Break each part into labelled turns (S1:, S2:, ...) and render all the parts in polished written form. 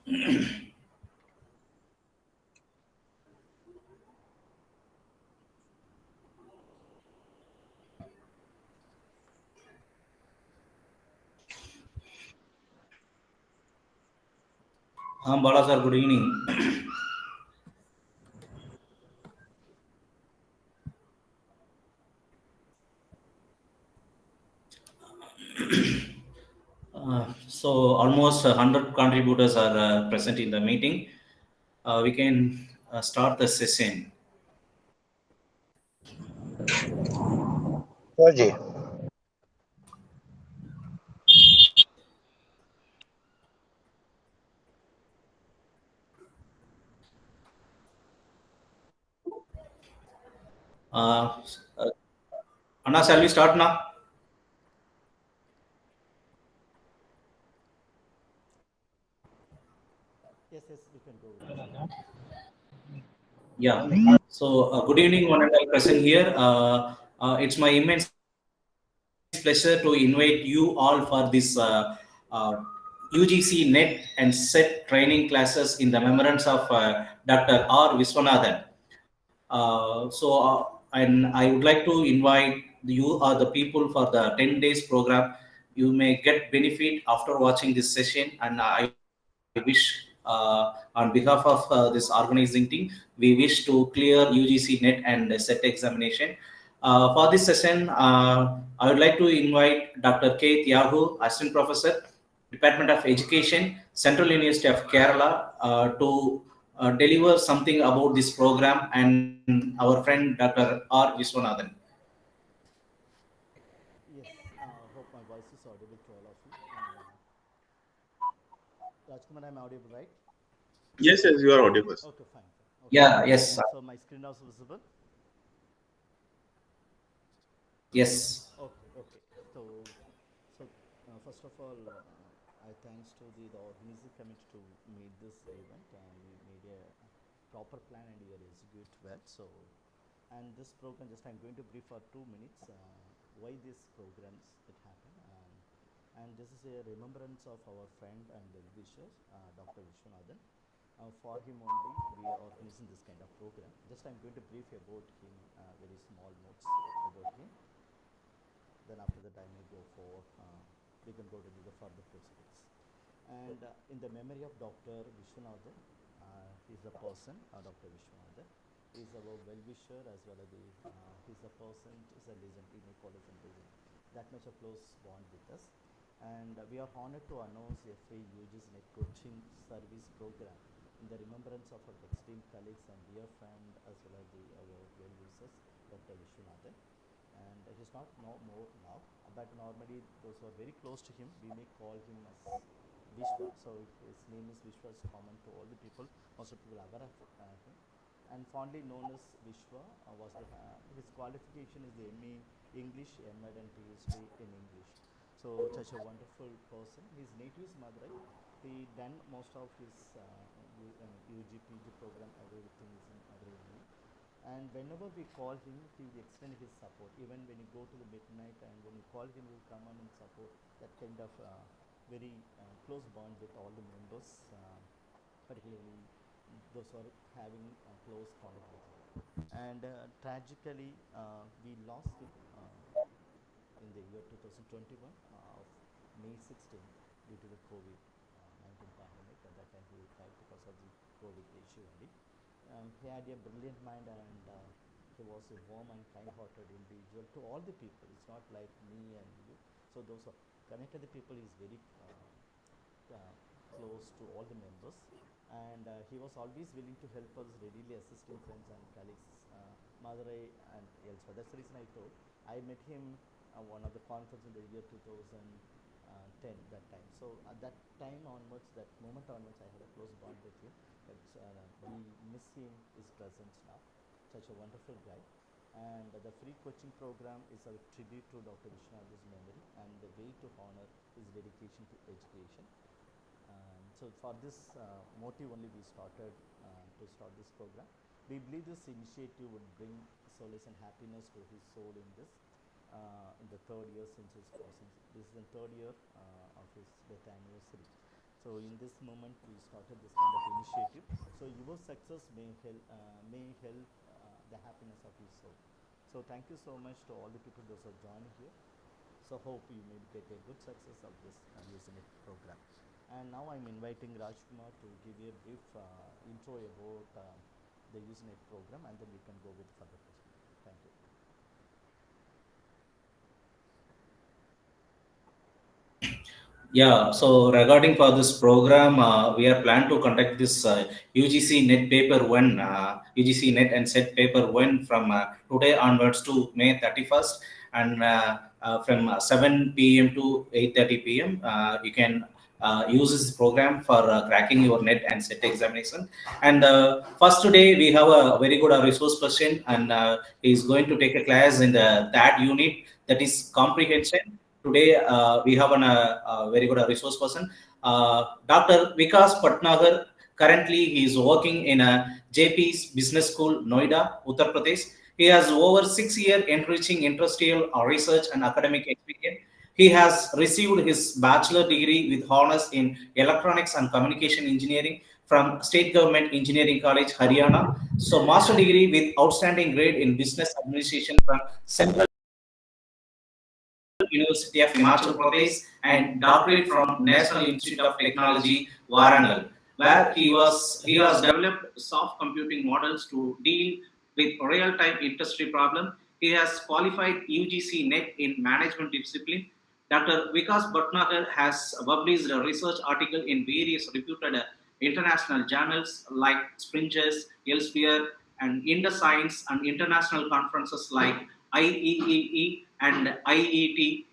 S1: Bala sir, good evening. So almost 100 contributors are present in the meeting. We can start the session.
S2: Sure ji.
S1: Uh, uh, Anna, shall we start now?
S3: Yes, we can go with this.
S1: Yeah. So good evening, one and all present here. It's my immense pleasure to invite you all for this UGC NET and SET training classes in the remembrance of Dr. R. Viswanathan. And I would like to invite you or the people for the 10 days program. You may get benefit after watching this session, and I wish on behalf of this organizing team, we wish to clear UGC NET and SET examination. For this session, I would like to invite Dr. K. Thiagu, Assistant Professor, Department of Education, Central University of Kerala, to deliver something about this program, and our friend Dr. R. Viswanathan.
S3: Yes, hope my voice is audible to all of you. Rajkumar, I'm audible, right?
S4: Yes, you are audible.
S3: Okay, fine. Okay.
S1: Yeah, yes,
S3: So my screen also visible?
S1: yes.
S3: Okay. So, first of all, I thanks to the organizing committee to make this event, and we made a proper plan and we are execute well. So, and this program, just I'm going to brief for 2 minutes why these programs it happen, and this is a remembrance of our friend and well-wisher, Dr. Viswanathan. For him only, we are organizing this kind of program. Just I'm going to brief about him, very small notes about him. Then after that, I may go for, we can go to the further proceedings. And in the memory of Dr. Viswanathan, he's a person, Dr. Viswanathan. He's our well-wisher as well as he's a person, he's a legend, we may call him a legend. That much of close bond with us. And we are honored to announce a free UGC NET coaching service program in the remembrance of our esteemed colleagues and dear friend as well as our well-wishers, Dr. Viswanathan. And he's not no more now, but normally those who are very close to him, we may call him as Vishwa. So his name is Vishwa, is common to all the people. Most of people are aware of him. And fondly known as Vishwa, his qualification is the ME English, MAd and PhD in English. So such a wonderful person. His native is Madurai. He done most of his UGPG program, everything is in Madurai only. And whenever we call him, he will extend his support. Even when you go to the midnight and when you call him, he will come on and support. That kind of very close bond with all the members, particularly those who are having close contact with him. And tragically, we lost him in the year 2021 of May 16 due to the COVID-19 pandemic. At that time, he died because of the COVID issue only. He had a brilliant mind, and he was a warm and kind-hearted individual to all the people. It's not like me and you. So those are connected the people is very close to all the members, and he was always willing to help us, readily assisting friends and colleagues, Madurai and elsewhere. That's the reason I told. I met him one of the conference in the year 2010 that time. So at that time onwards, that moment onwards, I had a close bond with him. But we miss him, his presence now. Such a wonderful guy. And the free coaching program is a tribute to Dr. Viswanathan's memory and the way to honor his dedication to education. So for this motive only we started to start this program. We believe this initiative would bring solace and happiness to his soul in this. In the third year since his passing. This is the third year of his death anniversary. So in this moment, we started this kind of initiative. So your success may help the happiness of your soul. So thank you so much to all the people those are joining here. So hope you may get a good success of this Usenet program. And now I'm inviting Rajkumar to give you a brief intro about the Usenet program, and then we can go with further questions. Thank you.
S1: Yeah, so regarding for this program, we are planned to conduct this UGC Net Paper 1, UGC Net and Set Paper 1 from today onwards to May 31st, and from 7 p.m. to 8:30 p.m. You can use this program for cracking your net and set examination. And first today we have a very good resource person, and he is going to take a class in that unit, that is comprehension. Today we have a very good resource person, Dr. Vikas Bhatnagar. Currently, he is working in a Jaypee's Business School, Noida, Uttar Pradesh. He has over 6 year enriching industrial research and academic experience. He has received his bachelor degree with honors in electronics and communication engineering from State Government Engineering College, Haryana. So, master degree with outstanding grade in business administration from Central University of Himachal Pradesh and doctorate from National Institute of Technology, Warangal, where he has developed soft computing models to deal with real-time industry problem. He has qualified UGC NET in management discipline. Dr. Vikas Bhatnagar has published a research article in various reputed international journals like Springers, Elsevier, and Indus Science, and international conferences like IEEE and IET.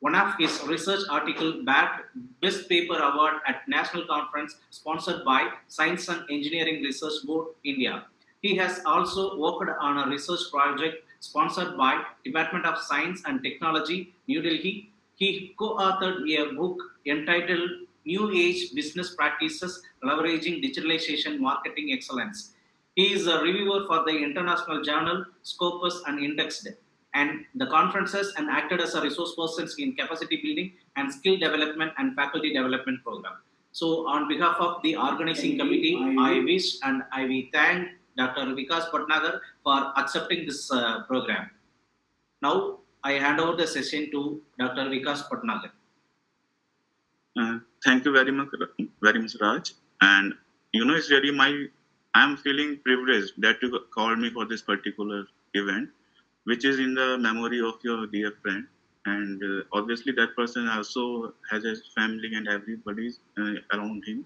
S1: One of his research article bagged Best Paper Award at National Conference sponsored by Science and Engineering Research Board, India. He has also worked on a research project sponsored by Department of Science and Technology, New Delhi. He co-authored a book entitled New Age Business Practices Leveraging Digitalization Marketing Excellence. He is a reviewer for the international journal Scopus and Indexed, and the conferences, and acted as a resource person in capacity building and skill development and faculty development program. So, on behalf of the organizing committee, I wish and I will thank Dr. Vikas Bhatnagar for accepting this program. Now, I hand over the session to Dr. Vikas Bhatnagar.
S4: Thank you very much, Raj. And it's really I'm feeling privileged that you called me for this particular event, which is in the memory of your dear friend. And obviously, that person also has his family and everybody around him.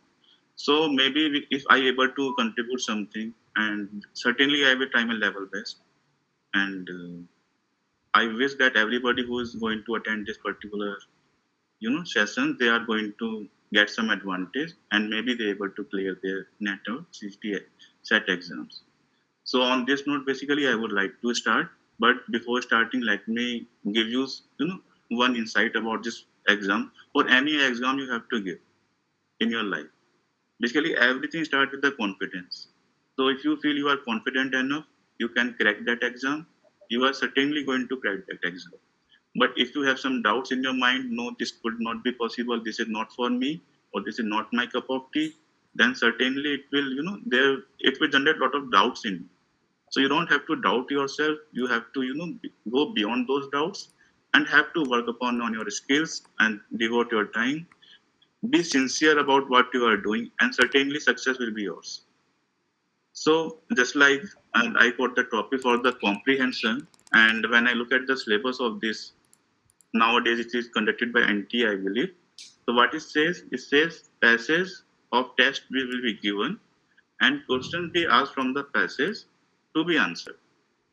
S4: So maybe if I able to contribute something, and certainly I will try my level best. And I wish that everybody who is going to attend this particular session, they are going to get some advantage, and maybe they able to clear their net or CCT set exams. So on this note, basically, I would like to start. But before starting, let me give you, one insight about this exam or any exam you have to give in your life. Basically, everything starts with the confidence. So if you feel you are confident enough, you can crack that exam. You are certainly going to crack that exam. But if you have some doubts in your mind, no, this could not be possible, this is not for me, or this is not my cup of tea, then certainly it will, it will generate a lot of doubts in you. So you don't have to doubt yourself. You have to, go beyond those doubts and have to work upon on your skills and devote your time. Be sincere about what you are doing, and certainly success will be yours. So just like, and I got the topic for the comprehension, and when I look at the syllabus of this, nowadays it is conducted by NT, I believe. So what it says passage of test will be given and questions be asked from the passage to be answered.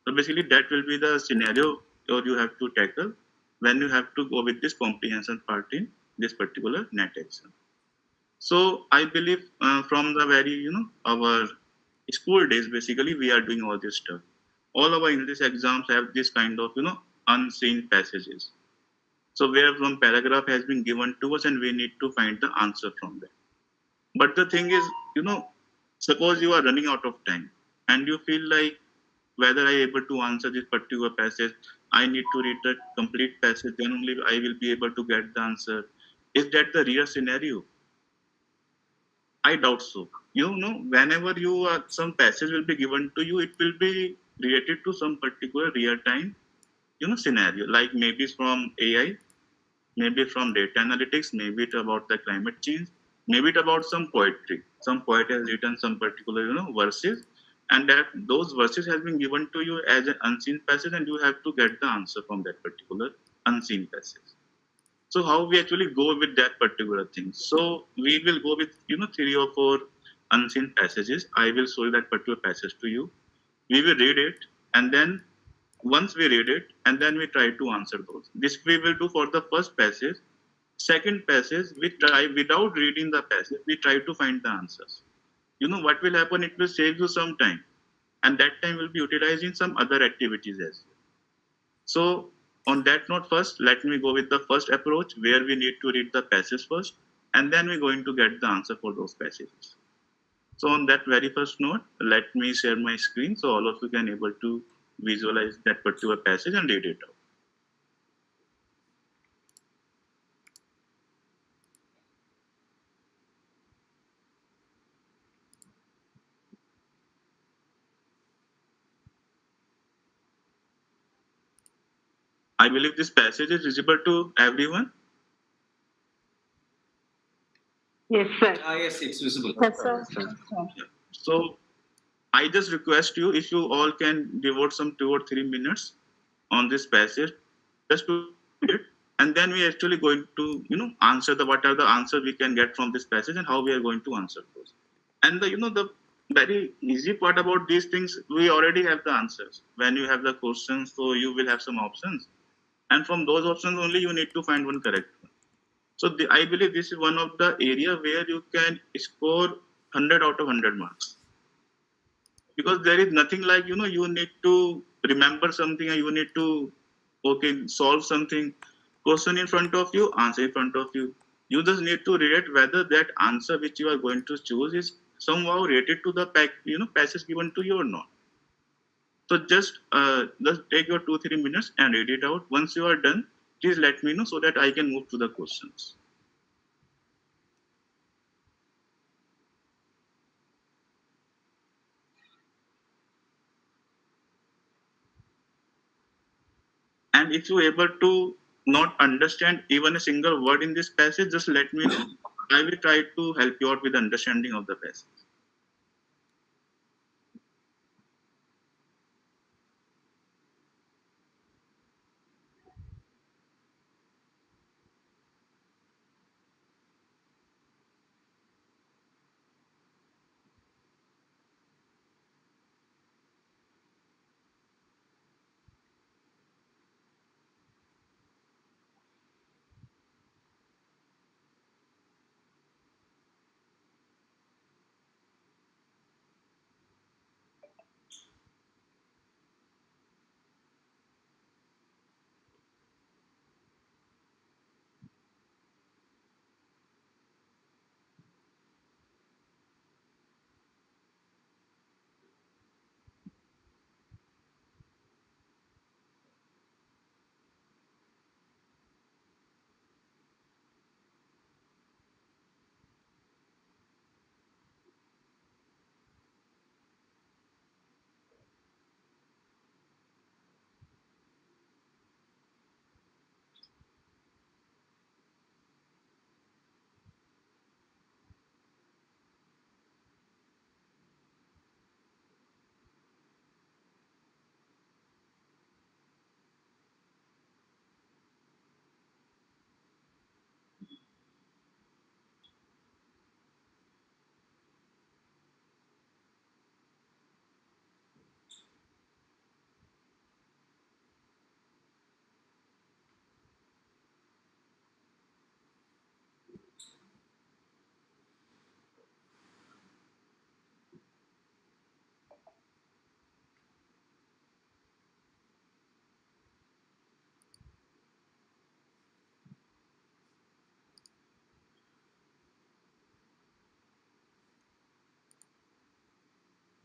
S4: So basically that will be the scenario or you have to tackle when you have to go with this comprehension part in this particular net exam. So I believe from the very, our school days, basically we are doing all this stuff. All our English exams have this kind of, unseen passages. So where from paragraph has been given to us and we need to find the answer from that. But the thing is, suppose you are running out of time and you feel like whether I able to answer this particular passage, I need to read the complete passage, then only I will be able to get the answer. Is that the real scenario? I doubt so. You know, whenever you are, some passage will be given to you, it will be related to some particular real time, scenario. Like maybe it's from AI, maybe from data analytics, maybe it about the climate change, maybe it about some poetry. Some poet has written some particular, verses, and that those verses has been given to you as an unseen passage, and you have to get the answer from that particular unseen passage. So how we actually go with that particular thing? So we will go with 3 or 4 unseen passages. I will show you that particular passage to you. We will read it, and then once we read it, and then we try to answer those. This we will do for the first passage. Second passage, we try without reading the passage. We try to find the answers. You know what will happen? It will save you some time, and that time will be utilized in some other activities as well. So, on that note, first, let me go with the first approach where we need to read the passage first, and then we're going to get the answer for those passages. So, on that very first note, let me share my screen so all of you can able to visualize that particular passage and read it out. I believe this passage is visible to everyone.
S2: Yes, sir.
S1: Yes, it's visible.
S2: Yes, sir.
S4: Yeah. So, I just request you if you all can devote some 2 or 3 minutes on this passage just to read it, and then we actually going to answer the what are the answers we can get from this passage and how we are going to answer those. And the very easy part about these things, we already have the answers. When you have the questions, so you will have some options, and from those options only you need to find one correct one. So I believe this is one of the area where you can score 100 out of 100 marks, because there is nothing like you need to remember something and you need to solve something. Question in front of you, answer in front of you. You just need to relate whether that answer which you are going to choose is somehow related to the passage given to you or not. So just take your 2 3 minutes and read it out. Once you are done, please let me know so that I can move to the questions. And if you're able to not understand even a single word in this passage, just let me know. I will try to help you out with understanding of the passage.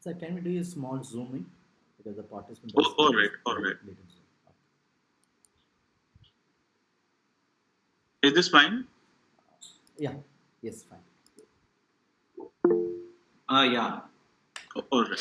S3: So can we do a small zooming because the participant
S4: Oh,
S3: does
S4: all
S3: need
S4: right,
S3: a
S4: all right.
S3: little zoom.
S4: Is this fine?
S3: Yeah. Yes. Fine.
S1: Yeah.
S4: All right.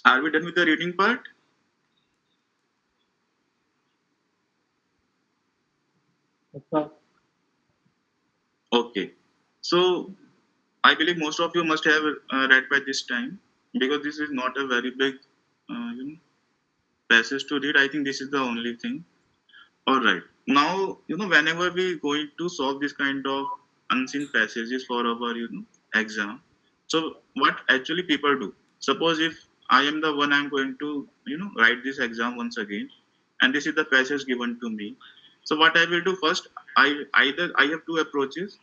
S4: Are we done with the reading part? Okay. So I believe most of you must have read by this time, because this is not a very big passage to read. I think this is the only thing. All right. Now, whenever we going to solve this kind of unseen passages for our, exam, so what actually people do? Suppose if I am the one, I'm going to, write this exam once again, and this is the passage given to me. So what I will do first, I have two approaches.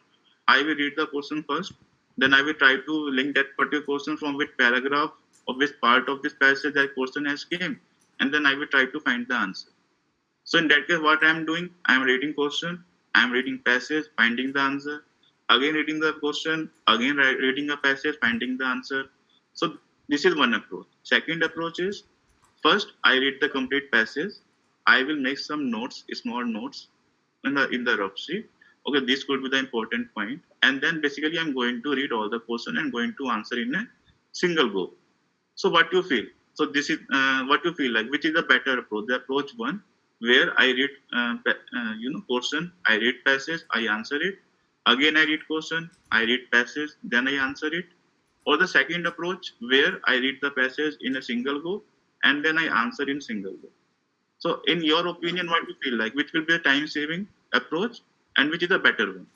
S4: I will read the question first, then I will try to link that particular question from which paragraph or which part of this passage that question has came, and then I will try to find the answer. So in that case, what I am doing, I am reading question, I am reading passage, finding the answer, again reading the question, again reading a passage, finding the answer. So this is one approach. Second approach is, first I read the complete passage. I will make some notes, small notes in the rough sheet. Okay, this could be the important point, and then basically I'm going to read all the question and going to answer in a single go. So what you feel? So this is what you feel like. Which is the better approach? The approach one, where I read, question, I read passage, I answer it. Again, I read question, I read passage, then I answer it. Or the second approach, where I read the passage in a single go, and then I answer in single go. So, in your opinion, what do you feel like? Which will be a time-saving approach, and which is the better one?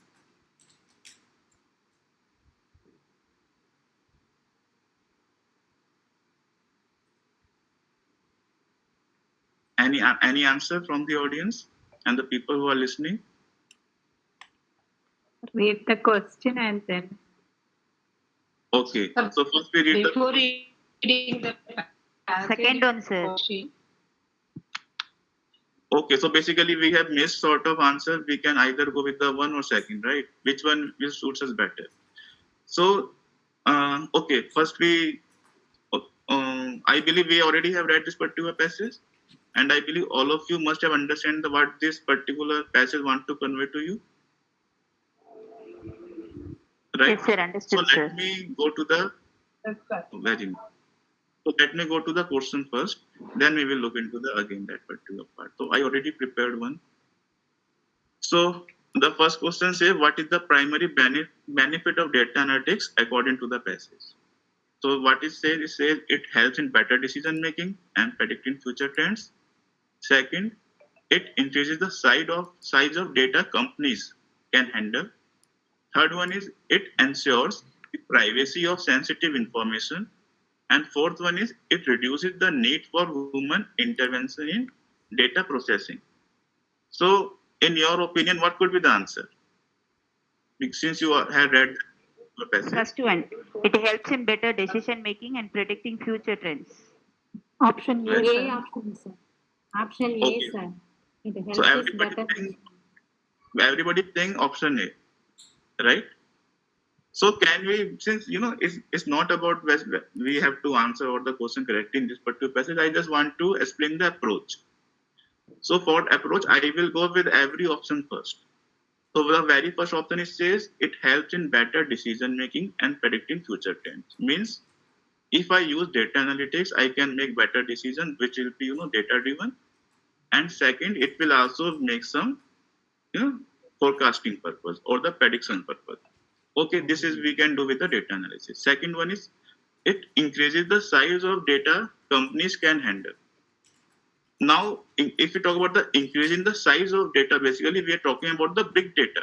S4: Any answer from the audience and the people who are listening?
S2: Read the question and then.
S4: Okay. So first we read
S5: Before
S4: the.
S5: reading the
S2: Second one, sir.
S5: question,
S4: Okay, so basically we have missed sort of answer. We can either go with the one or second, right? Which one will suits us better? So, okay, first I believe we already have read this particular passage, and I believe all of you must have understand what this particular passage want to convey to you, right?
S2: Yes, sir.
S4: So
S2: Understood,
S4: let
S2: sir.
S4: me go to the very. So let me go to the question first. Then we will look into the again that particular part. So I already prepared one. So the first question says, what is the primary benefit of data analytics according to the passage? So what it says it helps in better decision making and predicting future trends. Second, it increases the size of data companies can handle. Third one is it ensures the privacy of sensitive information. And fourth one is it reduces the need for human intervention in data processing. So, in your opinion, what could be the answer? Since you have read the passage.
S2: First one. It helps in better decision making and predicting future trends.
S5: option
S4: Right.
S5: A, option sir. Option A,
S4: Okay.
S5: sir. It helps
S4: So
S5: us better.
S4: everybody think option A, right? So can we, since it's not about we have to answer all the question correctly in this particular passage, I just want to explain the approach. So for approach, I will go with every option first. So the very first option it says it helps in better decision making and predicting future trends. Means if I use data analytics, I can make better decisions, which will be data driven. And second, it will also make some forecasting purpose or the prediction purpose. Okay, this is we can do with the data analysis. Second one is it increases the size of data companies can handle. Now, if we talk about the increase in the size of data, basically we are talking about the big data.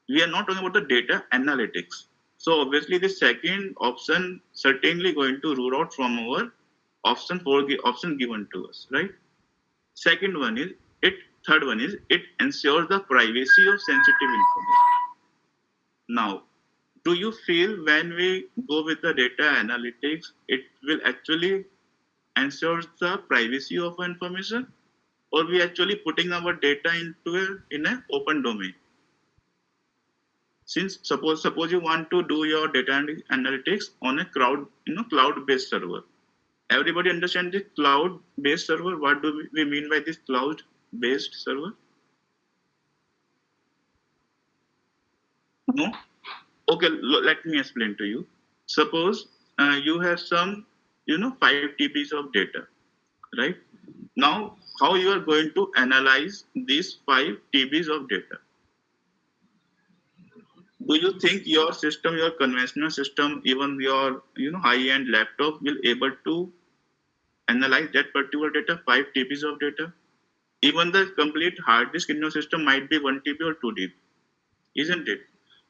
S4: We are not talking about the data analytics. So obviously the second option certainly going to rule out from our option given to us, right? Second one is it. Third one is it ensures the privacy of sensitive information. Now, do you feel when we go with the data analytics, it will actually ensure the privacy of information, or we actually putting our data in an open domain? Since suppose you want to do your data analytics on a cloud-based server. Everybody understand this cloud-based server? What do we mean by this cloud-based server? No? Okay, let me explain to you. Suppose you have some, 5 TBs of data, right? Now, how you are going to analyze these 5 TBs of data? Do you think your system, your conventional system, even your high-end laptop will able to analyze that particular data, 5 TBs of data? Even the complete hard disk in your system might be 1 TB or 2 TB, isn't it?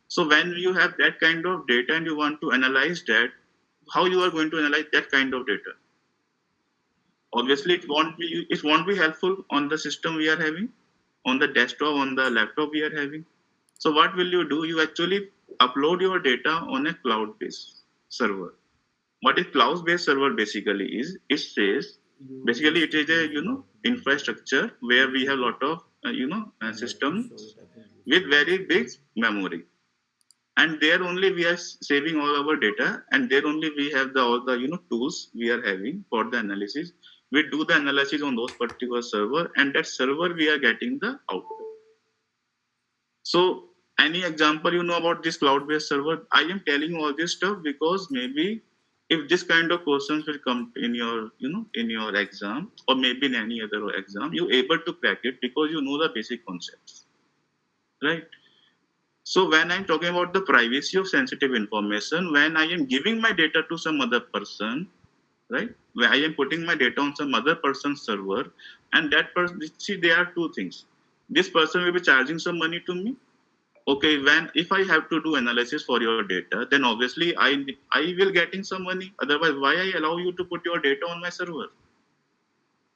S4: So when you have that kind of data and you want to analyze that, how you are going to analyze that kind of data? Obviously, it won't be helpful on the system we are having, on the desktop, on the laptop we are having. So what will you do? You actually upload your data on a cloud-based server. What a cloud-based server basically is, it says basically it is a infrastructure where we have a lot of systems with very big memory, and there only we are saving all our data, and there only we have all the tools we are having for the analysis. We do the analysis on those particular server, and that server we are getting the output. So any example about this cloud-based server? I am telling all this stuff because maybe if this kind of questions will come in your in your exam, or maybe in any other exam, you able to crack it because you know the basic concepts, right? So when I'm talking about the privacy of sensitive information, when I am giving my data to some other person, right? When I am putting my data on some other person's server, and that person, see, there are two things. This person will be charging some money to me. Okay, if I have to do analysis for your data, then obviously I will getting some money. Otherwise, why I allow you to put your data on my server?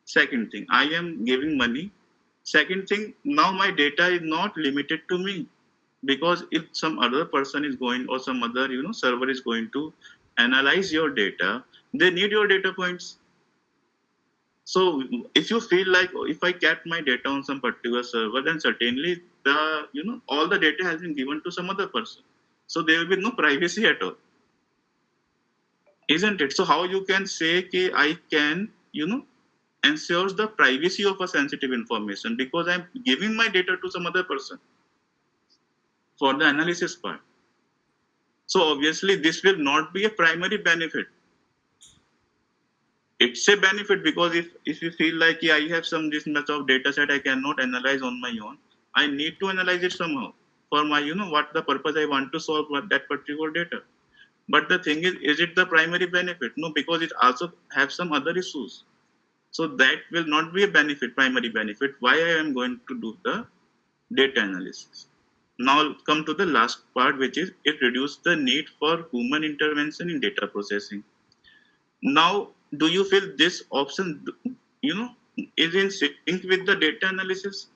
S4: Second thing, I am giving money. Second thing, now my data is not limited to me, because if some other person is going, or some other server is going to analyze your data, they need your data points. So if you feel like, if I kept my data on some particular server, then certainly the all the data has been given to some other person, so there will be no privacy at all, isn't it? So how you can say that I can ensures the privacy of a sensitive information, because I'm giving my data to some other person for the analysis part. So obviously this will not be a primary benefit. It's a benefit because if you feel like, yeah, I have this much of data set I cannot analyze on my own, I need to analyze it somehow for my what the purpose I want to solve with that particular data. But the thing is it the primary benefit? No, because it also have some other issues. So that will not be a primary benefit. Why I am going to do the data analysis? Now come to the last part, which is it reduces the need for human intervention in data processing. Now, do you feel this option, is in sync with the data analysis?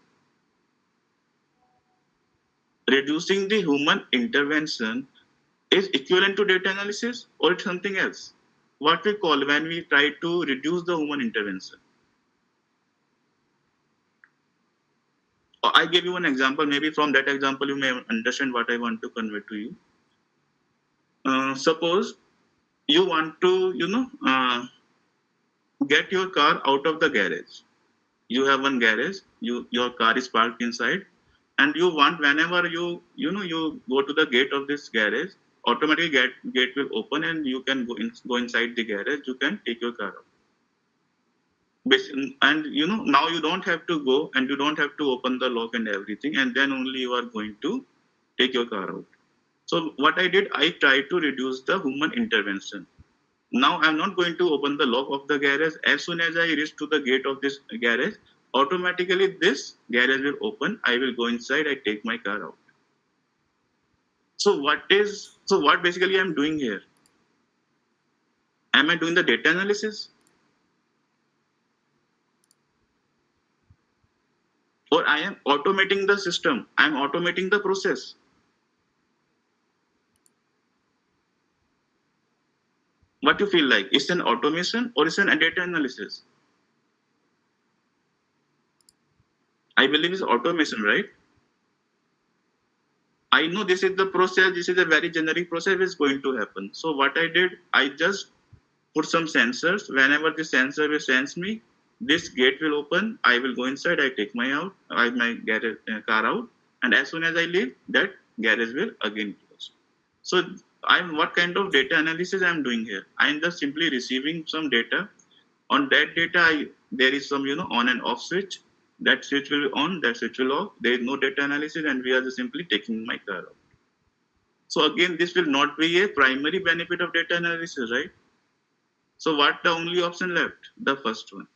S4: Reducing the human intervention is equivalent to data analysis, or it's something else? What we call when we try to reduce the human intervention? I give you one example. Maybe from that example, you may understand what I want to convey to you. Suppose you want to, get your car out of the garage. You have one garage. Your car is parked inside, and you want, whenever you go to the gate of this garage, automatically gate will open, and you can go inside the garage. You can take your car out. And now you don't have to go, and you don't have to open the lock and everything, and then only you are going to take your car out. So what I did, I tried to reduce the human intervention. Now I'm not going to open the lock of the garage. As soon as I reach to the gate of this garage, automatically this garage will open. I will go inside. I take my car out. So what basically I'm doing here? Am I doing the data analysis, or I am automating the system? I'm automating the process. What you feel like? It's an automation or it's an data analysis? I believe it's automation, right? I know this is the process. This is a very generic process. It's going to happen. So what I did, I just put some sensors. Whenever the sensor will sense me, this gate will open. I will go inside. I take my garage, car out, and as soon as I leave, that garage will again close. So I'm what kind of data analysis I'm doing here? I'm just simply receiving some data. On that data, there is some on and off switch. That switch will be on. That switch will off. There is no data analysis, and we are just simply taking my car out. So again, this will not be a primary benefit of data analysis, right? So what the only option left? The first one.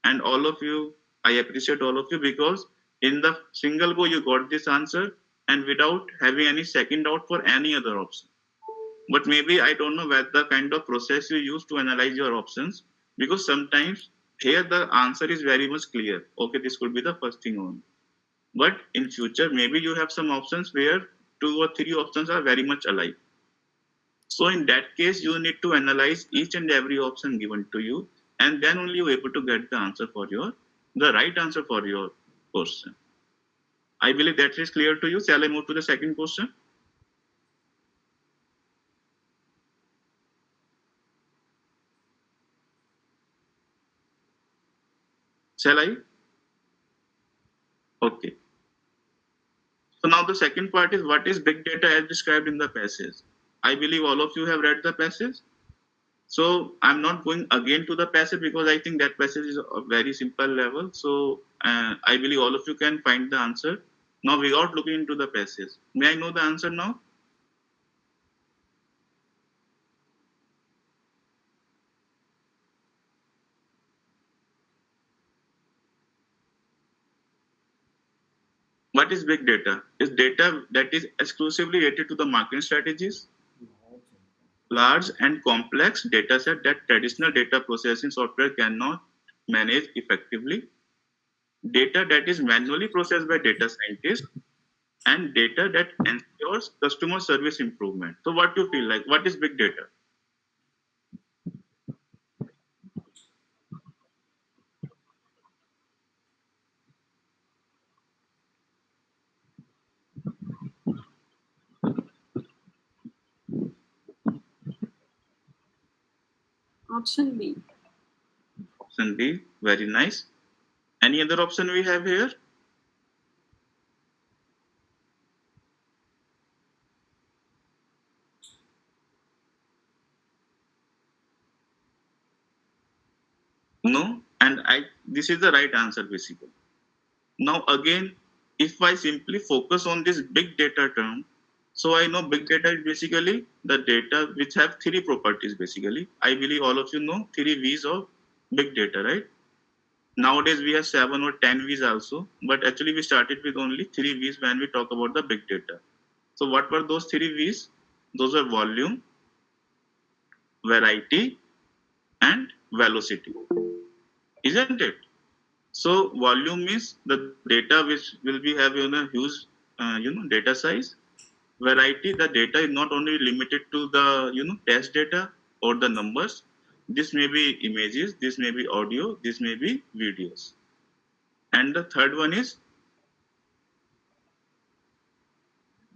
S4: And all of you, I appreciate all of you because in the single go you got this answer and without having any second doubt for any other option. But maybe I don't know what the kind of process you use to analyze your options because sometimes here the answer is very much clear. Okay, this could be the first thing on. But in future, maybe you have some options where 2 or 3 options are very much alike. So in that case, you need to analyze each and every option given to you, and then only you're able to get the right answer for your question. I believe that is clear to you. Shall I move to the second question? Shall I? Okay. So now the second part is what is big data as described in the passage. I believe all of you have read the passage. So I'm not going again to the passage because I think that passage is a very simple level. So I believe all of you can find the answer. Now without looking into the passage. May I know the answer now? What is big data? Is data that is exclusively related to the marketing strategies, large and complex data set that traditional data processing software cannot manage effectively, data that is manually processed by data scientists, and data that ensures customer service improvement. So what do you feel like? What is big data?
S5: Option B.
S4: Option B, very nice. Any other option we have here? No, and this is the right answer basically. Now again, if I simply focus on this big data term, so I know big data is basically the data which have 3 properties basically. I believe all of you know 3 V's of big data, right? Nowadays we have 7 or 10 V's also, but actually we started with only 3 V's when we talk about the big data. So what were those 3 V's? Those were volume, variety, and velocity, isn't it? So volume means the data which will be having a huge, data size. Variety, the data is not only limited to the test data or the numbers. This may be images, this may be audio, this may be videos. And the third one is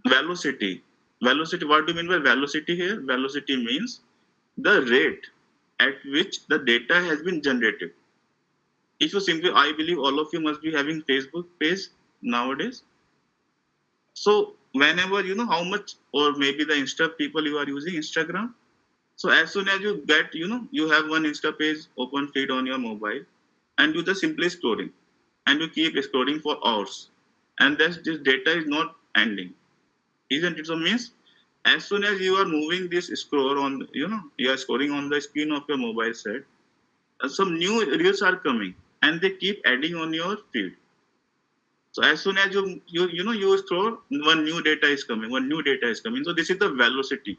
S4: velocity. Velocity. What do you mean by velocity here? Velocity means the rate at which the data has been generated. If you simply, I believe all of you must be having Facebook page nowadays. So whenever how much, or maybe the Insta people you are using Instagram. So as soon as you get, you have one Insta page open feed on your mobile, and you just simply scrolling, and you keep scrolling for hours, and this data is not ending, isn't it? So means As soon as you are moving this scroll on, you are scrolling on the screen of your mobile set, some new reels are coming and they keep adding on your feed. So as soon as you scroll, one new data is coming, one new data is coming. So this is the velocity,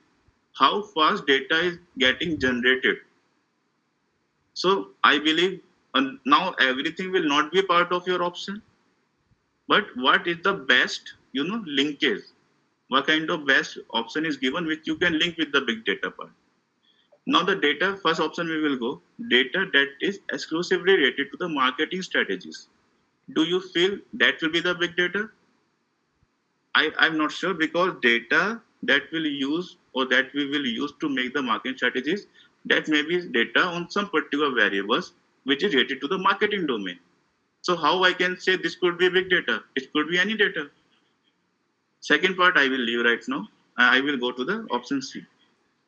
S4: how fast data is getting generated. So I believe now everything will not be part of your option, but what is the best, linkage? What kind of best option is given which you can link with the big data part? Now the data, first option we will go, data that is exclusively related to the marketing strategies. Do you feel that will be the big data? I'm not sure, because data that will use or that we will use to make the marketing strategies, that may be data on some particular variables which is related to the marketing domain. So how I can say this could be big data? It could be any data. Second part I will leave right now. I will go to the option C.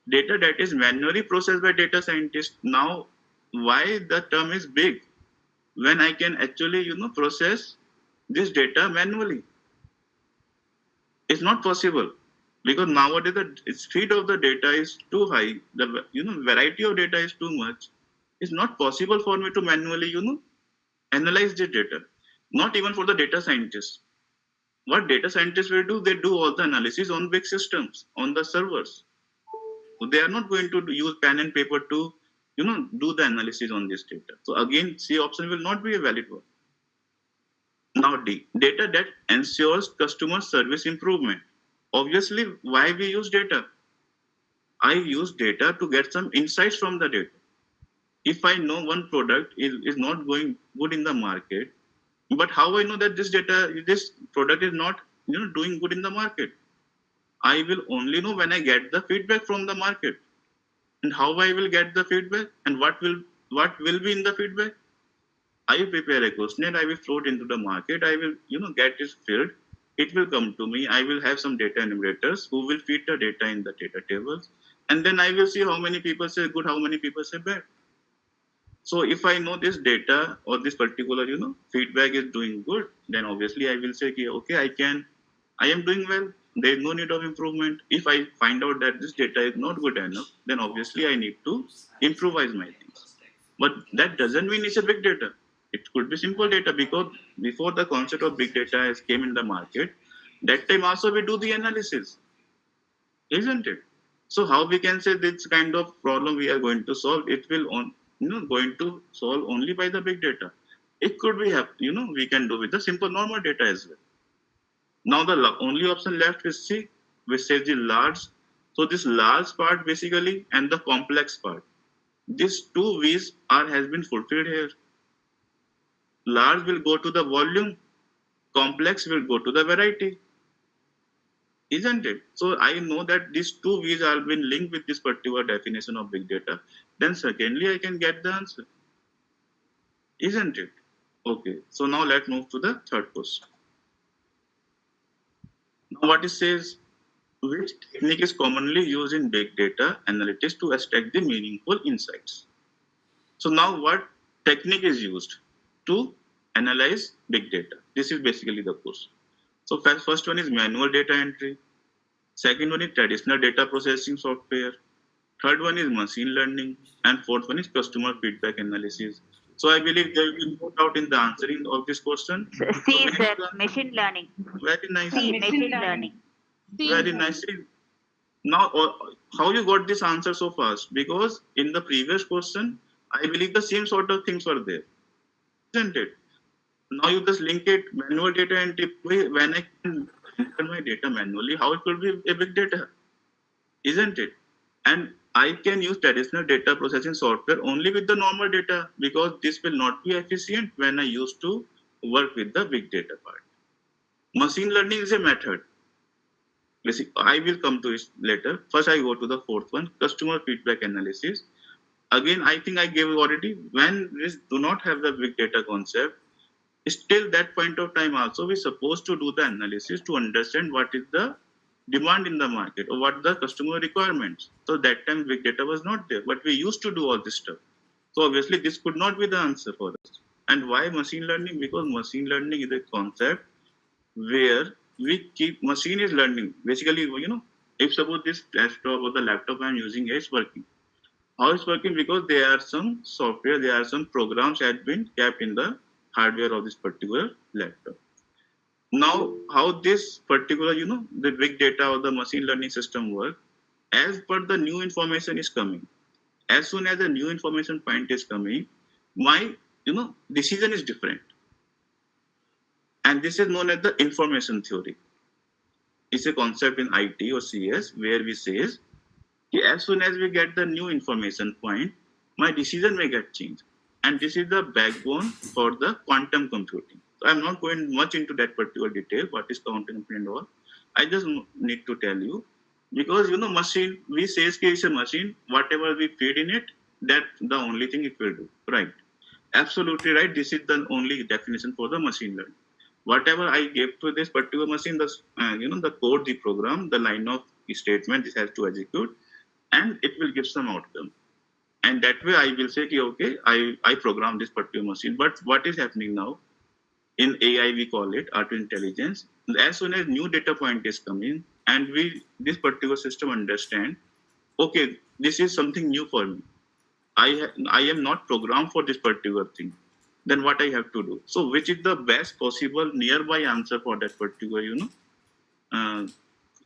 S4: Data that is manually processed by data scientists. Now, why the term is big? When I can actually, process this data manually. It's not possible, because nowadays the speed of the data is too high. The variety of data is too much. It's not possible for me to manually analyze the data. Not even for the data scientists. What data scientists will do, they do all the analysis on big systems, on the servers. So they are not going to use pen and paper to do the analysis on this data. So again, C option will not be a valid one. Now D, data that ensures customer service improvement. Obviously, why we use data? I use data to get some insights from the data. If I know one product is not going good in the market, but how I know that this product is not doing good in the market? I will only know when I get the feedback from the market. And how I will get the feedback, and what will be in the feedback? I will prepare a questionnaire, I will float into the market, I will get it filled, it will come to me, I will have some data enumerators who will feed the data in the data tables, and then I will see how many people say good, how many people say bad. So if I know this data or this particular feedback is doing good, then obviously I will say, okay, I am doing well, there is no need of improvement. If I find out that this data is not good enough, then obviously I need to improvise my things. But that doesn't mean it's a big data. It could be simple data, because before the concept of big data has came in the market, that time also we do the analysis, isn't it? So how we can say this kind of problem we are going to solve? It will going to solve only by the big data. It could be we can do with the simple normal data as well. Now the only option left is C, which says the large. So this large part basically and the complex part. These two V's has been fulfilled here. Large will go to the volume, complex will go to the variety. Isn't it? So I know that these two V's have been linked with this particular definition of big data. Then secondly, I can get the answer. Isn't it? Okay. So now let's move to the third question. Now what it says, which technique is commonly used in big data analytics to extract the meaningful insights? So now what technique is used to analyze big data? This is basically the question. So first one is manual data entry. Second one is traditional data processing software. Third one is machine learning. And fourth one is customer feedback analysis. So I believe there will be no doubt in the answering of this question.
S2: C, sir, machine learning.
S4: Very nice.
S2: C, machine learning.
S4: Very nice. Now, how you got this answer so fast? Because in the previous question, I believe the same sort of things were there. Isn't it? Now you just link it, manual data entry. When I can enter my data manually, how it could be a big data? Isn't it? And I can use traditional data processing software only with the normal data, because this will not be efficient when I used to work with the big data part. Machine learning is a method. I will come to it later. First, I go to the fourth one, customer feedback analysis. Again, I think I gave already, when we do not have the big data concept, still that point of time also we're supposed to do the analysis to understand what is the demand in the market or what the customer requirements. So that time big data was not there, but we used to do all this stuff. So obviously this could not be the answer for us. And why machine learning? Because machine learning is a concept where we keep, machine is learning. Basically, If suppose this desktop or the laptop I'm using is working. How it's working? Because there are some software, there are some programs that have been kept in the hardware of this particular laptop. Now, how this particular, the big data or the machine learning system work, as per the new information is coming, as soon as the new information point is coming, my, decision is different. And this is known as the information theory. It's a concept in IT or CS where we says, as soon as we get the new information point, my decision may get changed. And this is the backbone for the quantum computing. So I'm not going much into that particular detail, what is quantum computing and all. I just need to tell you, because machine, we say it's a machine, whatever we feed in it, that's the only thing it will do, right? Absolutely right. This is the only definition for the machine learning. Whatever I gave to this particular machine, the code, the program, the line of statement, this has to execute, and it will give some outcome. And that way I will say, okay, I program this particular machine. But what is happening now? In AI, we call it artificial intelligence. As soon as new data point is coming, and this particular system understand, okay, this is something new for me. I am not programmed for this particular thing. Then what I have to do? So which is the best possible nearby answer for that particular, uh,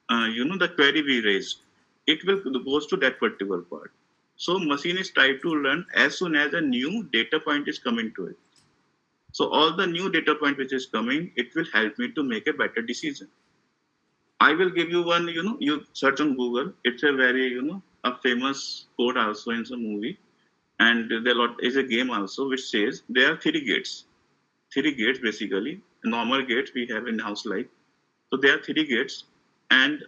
S4: the query we raised? It will goes to that particular part. So machine is trying to learn as soon as a new data point is coming to it. So all the new data point which is coming, it will help me to make a better decision. I will give you one, you search on Google. It's a very, a famous quote also in some movie. And there is a game also which says there are three gates. Three gates basically, normal gates we have in house life. So there are three gates, and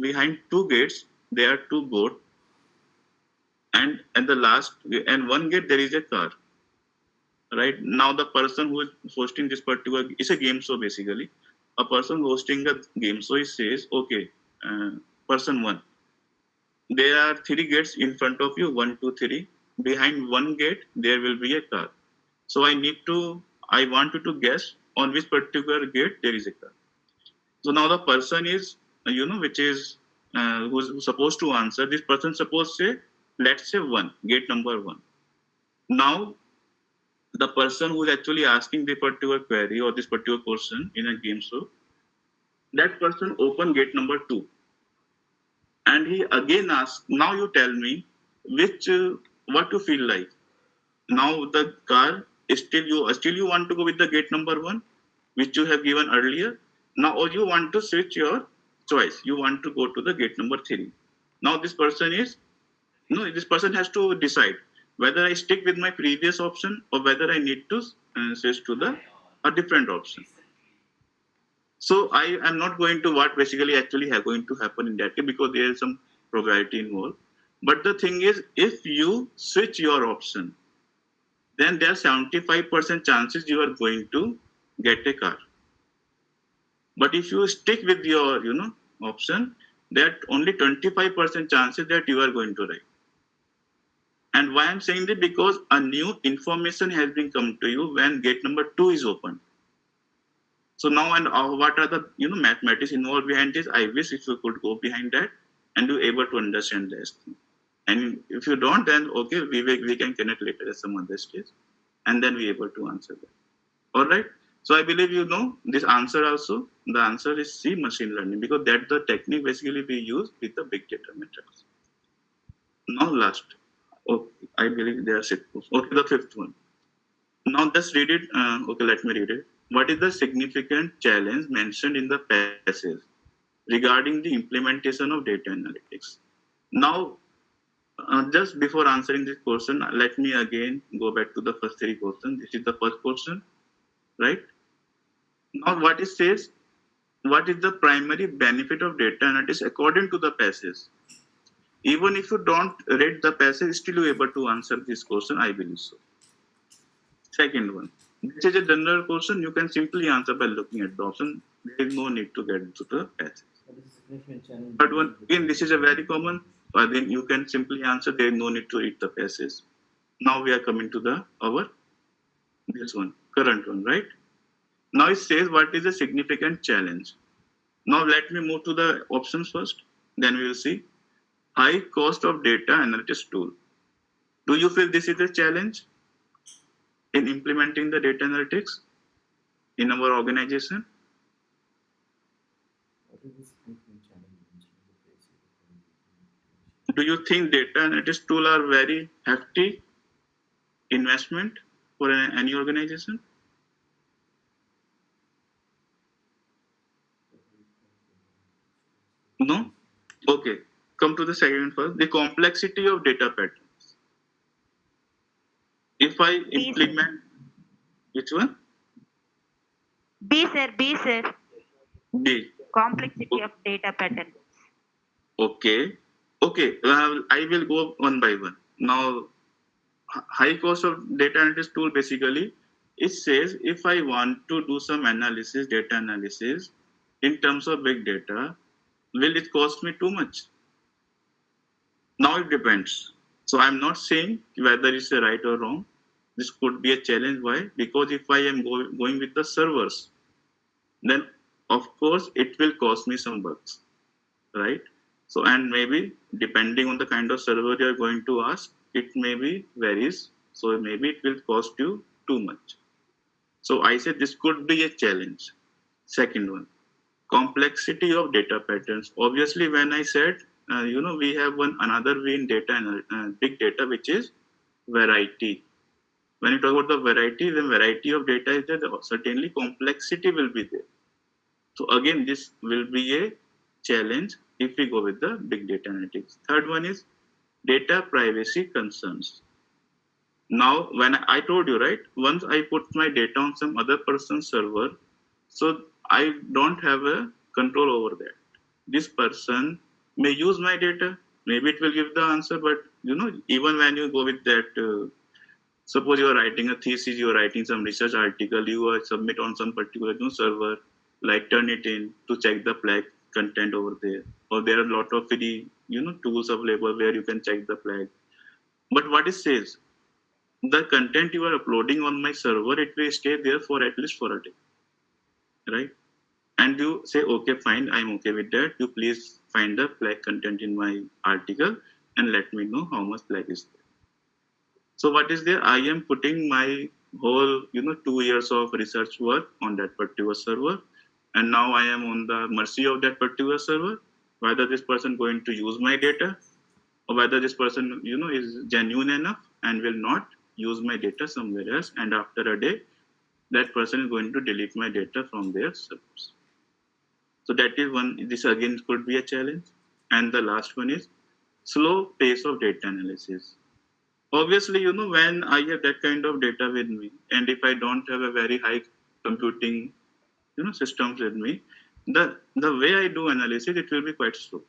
S4: behind two gates there are two goats, and at the last and one gate there is a car. Right now, the person who is hosting this particular, it's a game show basically. A person hosting a game show says, okay, person one, there are three gates in front of you, 1, 2, 3. Behind one gate there will be a car. So I want you to guess on which particular gate there is a car. So now the person is, which is who's supposed to answer. This person supposed say, let's say one, gate number one. Now the person who is actually asking the particular query or this particular person in a game show, that person open gate number 2, and he again asks, now you tell me which what you feel like. Now the car is still you want to go with the gate number 1, which you have given earlier. Now, or you want to switch your choice. You want to go to the gate number 3. Now this person has to decide whether I stick with my previous option or whether I need to switch to a different option. So I am not going to what basically actually going to happen in that case, because there is some probability involved. But the thing is, if you switch your option, then there are 75% chances you are going to get a car. But if you stick with your option, there are only 25% chances that you are going to write. And why I'm saying that, because a new information has been come to you when gate number 2 is open. So now, and what are the mathematics involved behind this? I wish if you could go behind that and be able to understand this. And if you don't, then okay, we can connect later at some other stage, and then we able to answer that. All right. So I believe this answer also. The answer is C, machine learning, because that's the technique basically we use with the big data methods. Now last. Okay, I believe there are 6. Okay, the 5th one. Now just read it. Okay, let me read it. What is the significant challenge mentioned in the passage regarding the implementation of data analytics? Now, just before answering this question, let me again go back to the first 3 questions. This is the first question, right? Now, what it says, what is the primary benefit of data analytics according to the passage? Even if you don't read the passage, still you're able to answer this question, I believe so. Second one, this is a general question. You can simply answer by looking at the option. There is no need to get into the passage. But one, again, this is a very common. Then you can simply answer. There is no need to read the passage. Now we are coming to this one, current one, right? Now it says what is a significant challenge. Now let me move to the options first. Then we will see high cost of data analytics tool. Do you feel this is a challenge in implementing the data analytics in our organization? Do you think data analytics tool are very hefty investment for any organization? No? Okay. Come to the second first. The complexity of data patterns. If I
S2: B, sir.
S4: implement, which one?
S2: B, sir. B, sir.
S4: D.
S2: Complexity of data pattern.
S4: Okay. Okay. I will go one by one. Now, high cost of data analytics tool basically, it says if I want to do some analysis, data analysis in terms of big data, will it cost me too much? Now it depends. So I'm not saying whether it's a right or wrong. This could be a challenge. Why? Because if I am going with the servers, then of course it will cost me some bucks, right? So and maybe depending on the kind of server you are going to ask, it maybe varies. So maybe it will cost you too much. So I said this could be a challenge. Second one, complexity of data patterns. Obviously, when I said, we have one another way in data, big data, which is variety. When you talk about the variety, then variety of data is there, certainly complexity will be there. So again, this will be a challenge if we go with the big data analytics. Third one is data privacy concerns. Now, when I told you, right, once I put my data on some other person's server, so I don't have a control over that. This person may use my data, maybe it will give the answer, but even when you go with that, suppose you are writing a thesis, you are writing some research article, you are submit on some particular server, like Turnitin to check the flag content over there, or there are a lot of free tools available where you can check the flag. But what it says, the content you are uploading on my server, it will stay there for at least for a day, right? And you say, okay, fine, I'm okay with that. You please find the flag content in my article and let me know how much flag is there. So what is there? I am putting my whole, 2 years of research work on that particular server, and now I am on the mercy of that particular server, whether this person going to use my data or whether this person, is genuine enough and will not use my data somewhere else, and after a day, that person is going to delete my data from their servers. So that is one. This again could be a challenge. And the last one is slow pace of data analysis. Obviously, when I have that kind of data with me, and if I don't have a very high computing, systems with me, the way I do analysis, it will be quite slow.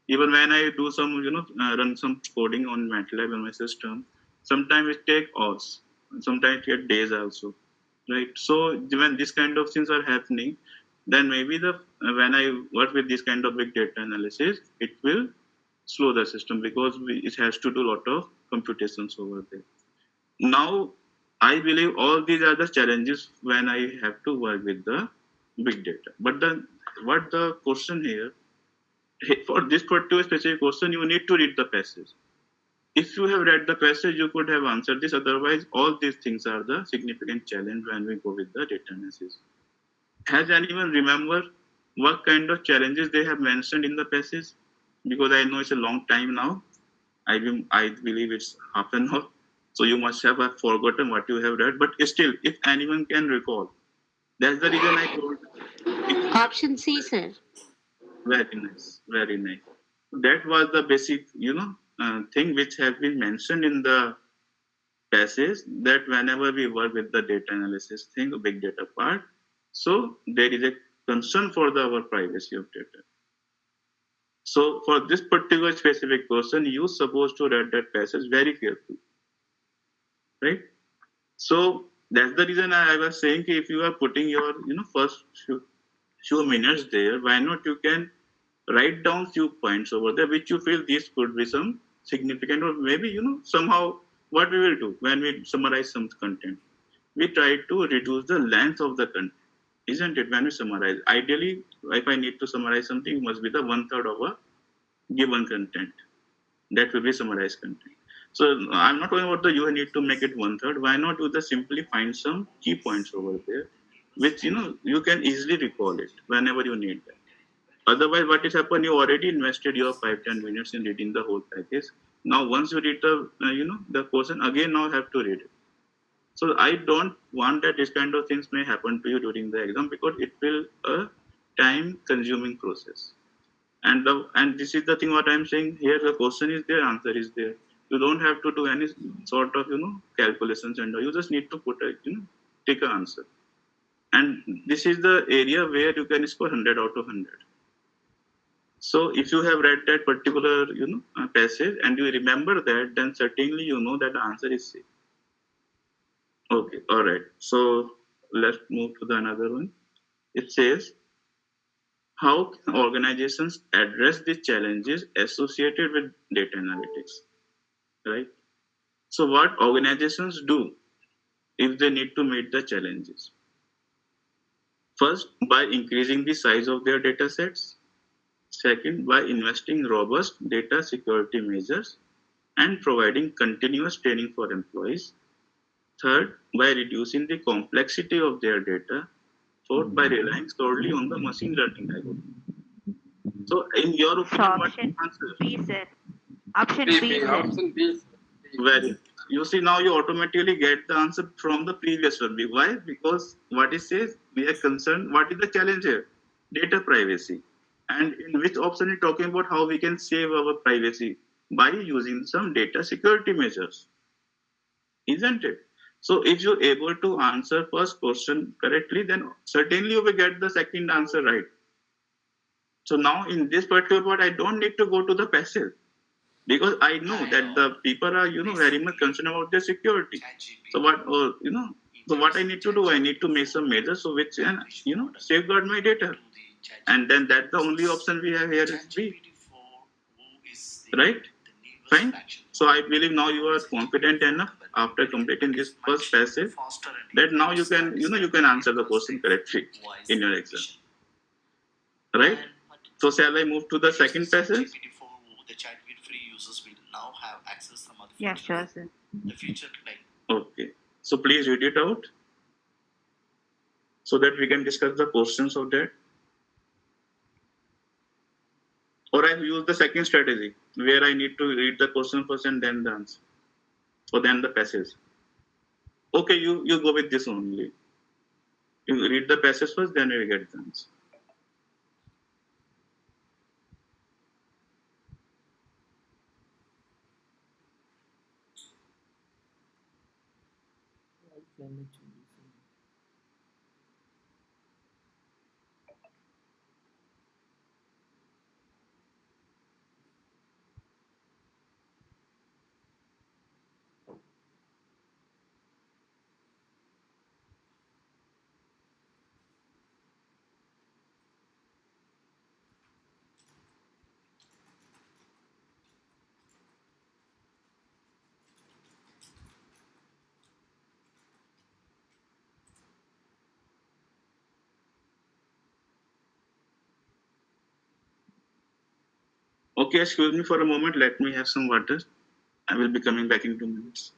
S4: Even when I do some, run some coding on MATLAB in my system, sometimes it take hours, sometimes it take days also, right? So when this kind of things are happening, then maybe when I work with this kind of big data analysis, it will slow the system because it has to do a lot of computations over there. Now, I believe all these are the challenges when I have to work with the big data. But what the question here, for this particular specific question, you need to read the passage. If you have read the passage, you could have answered this. Otherwise, all these things are the significant challenge when we go with the data analysis. Has anyone remember what kind of challenges they have mentioned in the passage? Because I know it's a long time now. I believe it's half an hour. So you must have forgotten what you have read. But still, if anyone can recall, that's the reason I told.
S6: Option C, sir.
S4: Very nice, very nice. That was the basic, thing which has been mentioned in the passage, that whenever we work with the data analysis thing, the big data part, so there is a concern for our privacy of data. So for this particular specific person, you're supposed to read that passage very carefully, right? So that's the reason I was saying if you are putting your, first few minutes there, why not you can write down few points over there which you feel this could be some significant, or maybe somehow what we will do when we summarize some content, we try to reduce the length of the content, isn't it? When we summarize, ideally if I need to summarize something, it must be the 1/3 of a given content. That will be summarized content. So I'm not talking about the you need to make it one third. Why not you just simply find some key points over there, which you can easily recall it whenever you need that. Otherwise, what is happened? You already invested your 5-10 minutes in reading the whole package. Now, once you read the the question again, now have to read it. So I don't want that this kind of things may happen to you during the exam because it will a time consuming process. And this is the thing what I'm saying here. The question is there, answer is there. You don't have to do any sort of calculations, and you just need to put a take an answer. And this is the area where you can score 100 out of 100. So if you have read that particular passage and you remember that, then certainly you know that the answer is C. Okay, all right. So let's move to the another one. It says, how can organizations address the challenges associated with data analytics? Right. So what organizations do if they need to meet the challenges? First, by increasing the size of their data sets. Second, by investing robust data security measures and providing continuous training for employees. Third, by reducing the complexity of their data. Fourth, by relying solely on the machine learning algorithm. So, in your
S2: So
S4: opinion, what
S2: option
S4: answer?
S2: B, sir. Option B, sir.
S5: Option B.
S4: Well, you see now you automatically get the answer from the previous one. Why? Because what it says, we are concerned. What is the challenge here? Data privacy. And in which option is talking about how we can save our privacy by using some data security measures, isn't it? So if you're able to answer first question correctly, then certainly you will get the second answer right. So now in this particular part, I don't need to go to the passive because I know that the people are very much concerned about their security. So what I need to do, I need to make some measures so which can safeguard my data, and then that's the only option we have here is B, right? Fine. So I believe now you are confident enough after completing this first passage that now you can you can answer the question correctly in your exam, right? So shall I move to the second passage?
S2: Yeah, sure, sir.
S4: Okay. So please read it out so that we can discuss the questions of that. Or I use the second strategy where I need to read the question first and then the answer, or then the passage. Okay, you go with this only. You read the passage first, then you get the answer. Okay, excuse me for a moment. Let me have some water. I will be coming back in 2 minutes.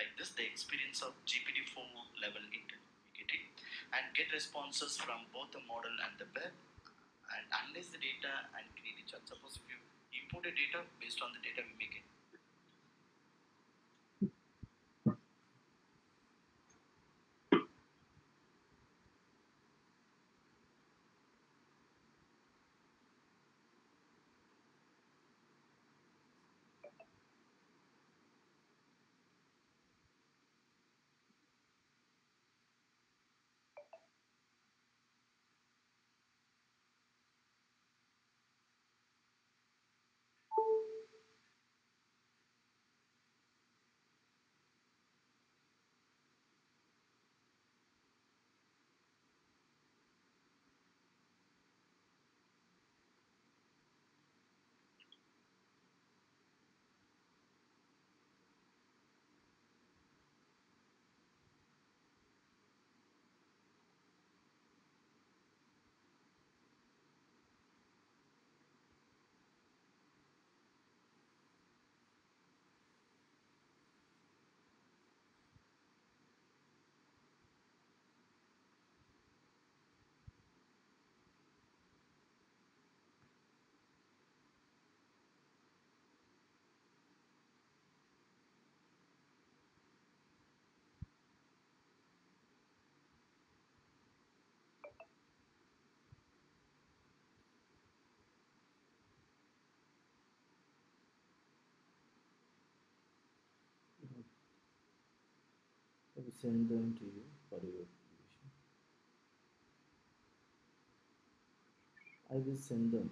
S3: like this, the experience of GPT-4 level interrogating and get responses from both the model and the web and analyze the data and create a chart. Suppose if you import a data, based on the data we make it.
S7: I will send them to you for your revision. I will send them.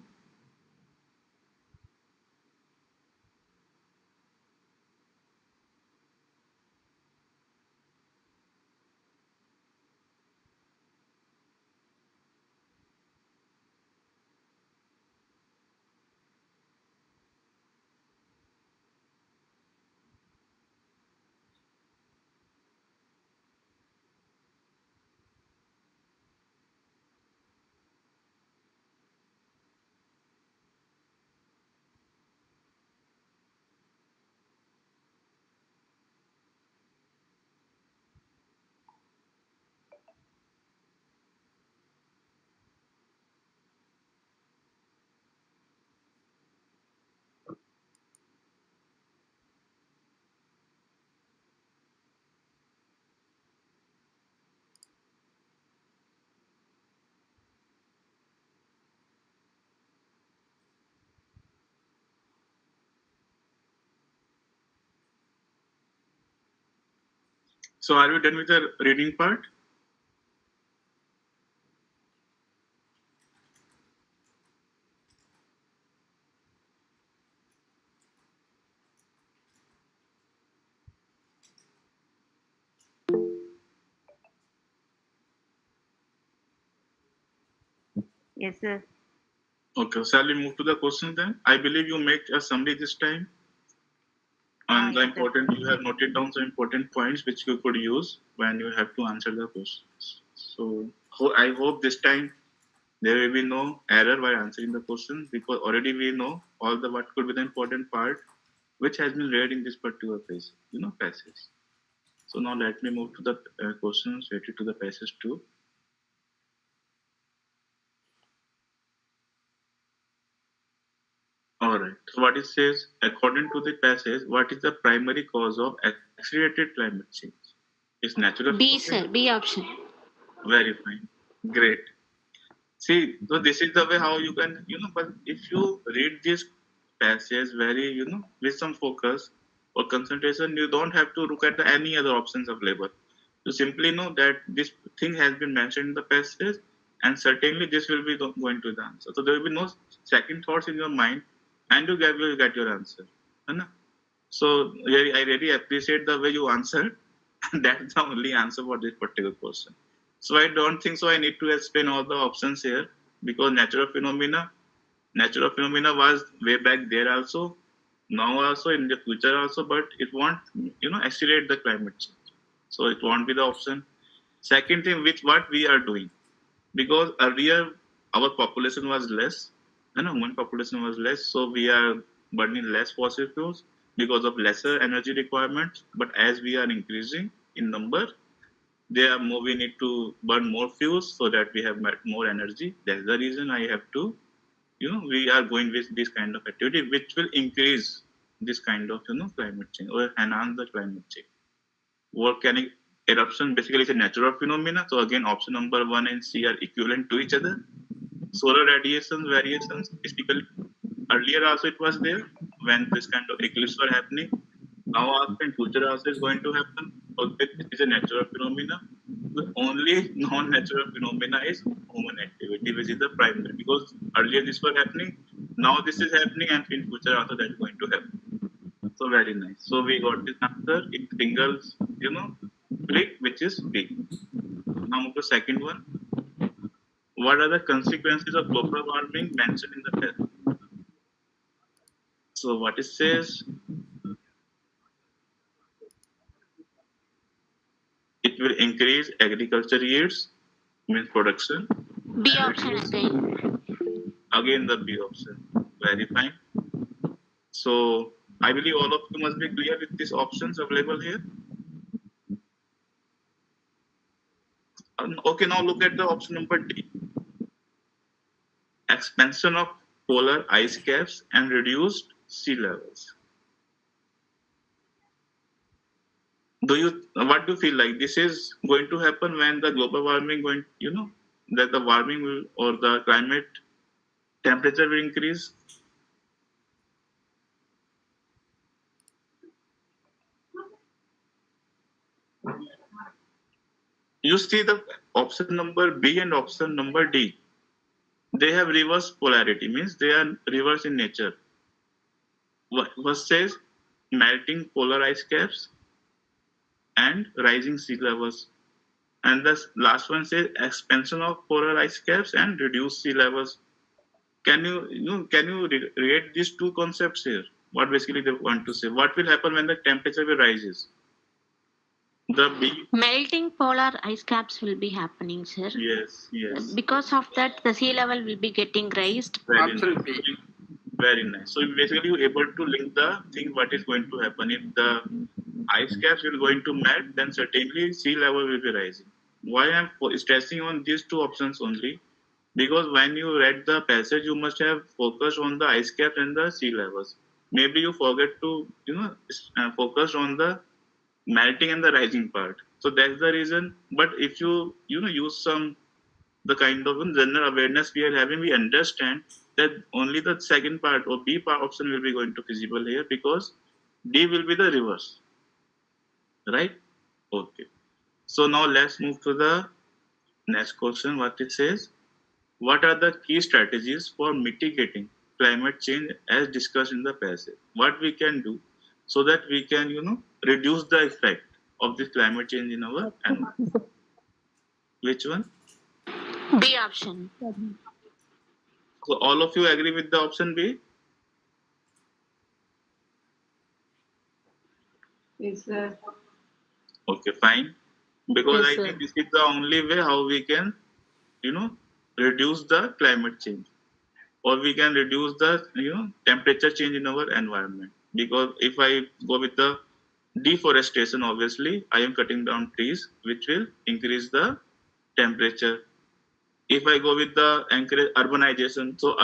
S4: So are you done with the reading part?
S2: Yes, sir.
S4: Okay, shall we move to the question then? I believe you make a summary this time. And the
S2: Yes, sir.
S4: important, you have noted down some important points which you could use when you have to answer the questions. So I hope this time there will be no error while answering the question, because already we know all the what could be the important part which has been read in this particular page, passage. So now let me move to the questions related to the passage 2. All right. So what it says, according to the passage, what is the primary cause of accelerated climate change? Is natural
S6: B,
S4: phenomena?
S6: sir. B option.
S4: Very fine. Great. See, so this is the way how you can, but if you read this passage very, with some focus or concentration, you don't have to look at any other options available. You simply know that this thing has been mentioned in the passage, and certainly this will be going to the answer. So there will be no second thoughts in your mind, and will get your answer. है ना? So I really appreciate the way you answered. That's the only answer for this particular question. So I don't think so I need to explain all the options here, because natural phenomena was way back there also, now also, in the future also, but it won't accelerate the climate change. So it won't be the option. Second thing, which what we are doing, because earlier our population was less, human population was less, so we are burning less fossil fuels. because of lesser energy requirements. But as we are increasing in number, we need to burn more fuels so that we have more energy. That's the reason I have to, we are going with this kind of activity, which will increase this kind of, climate change or enhance the climate change. Volcanic eruption basically is a natural phenomena. So again, option number 1 and C are equivalent to each other. Solar radiation variations, typically earlier also it was there when this kind of eclipse were happening. Now also in future also is going to happen. So it is a natural phenomena. The only non-natural phenomena is human activity, which is the primary. Because earlier this was happening, now this is happening, and in future also that is going to happen. So very nice. So we got this answer in single, click, which is B. Now move to second one. What are the consequences of global warming mentioned in the test? So what it says, it will increase agriculture yields, means production.
S6: B option again.
S4: Again the B option. Very fine. So I believe all of you must be clear with these options available here. Okay, now look at the option number D. Expansion of polar ice caps and reduced sea levels. What do you feel like this is going to happen when the global warming that the warming will, or the climate temperature will increase? You see the option number B and option number D. They have reverse polarity, means they are reverse in nature. What says melting polar ice caps and rising sea levels. And the last one says expansion of polar ice caps and reduced sea levels. Can you relate these two concepts here? What basically they want to say? What will happen when the temperature will rises? The B.
S6: Melting polar ice caps will be happening, sir.
S4: Yes.
S6: Because of that, the sea level will be getting raised.
S4: Very nice. Very nice. So basically, you're able to link the thing what is going to happen. If the ice caps will going to melt, then certainly sea level will be rising. Why I'm stressing on these two options only? Because when you read the passage, you must have focused on the ice cap and the sea levels. Maybe you forget to focus on the melting and the rising part. So that's the reason. But if you use some the kind of general awareness we are having, we understand that only the second part or B part option will be going to feasible here, because D will be the reverse, right? Okay. So now let's move to the next question. What it says: what are the key strategies for mitigating climate change as discussed in the passage? What we can do so that we can reduce the effect of this climate change in our environment. Which one?
S6: B option.
S4: So all of you agree with the option B?
S5: Yes, sir.
S4: Okay, fine. Because
S6: Yes,
S4: I
S6: sir.
S4: think this is the only way how we can, reduce the climate change, or we can reduce the, temperature change in our environment. Because if I go with the deforestation, obviously I am cutting down trees, which will increase the temperature. If I go with the encourage urbanization, so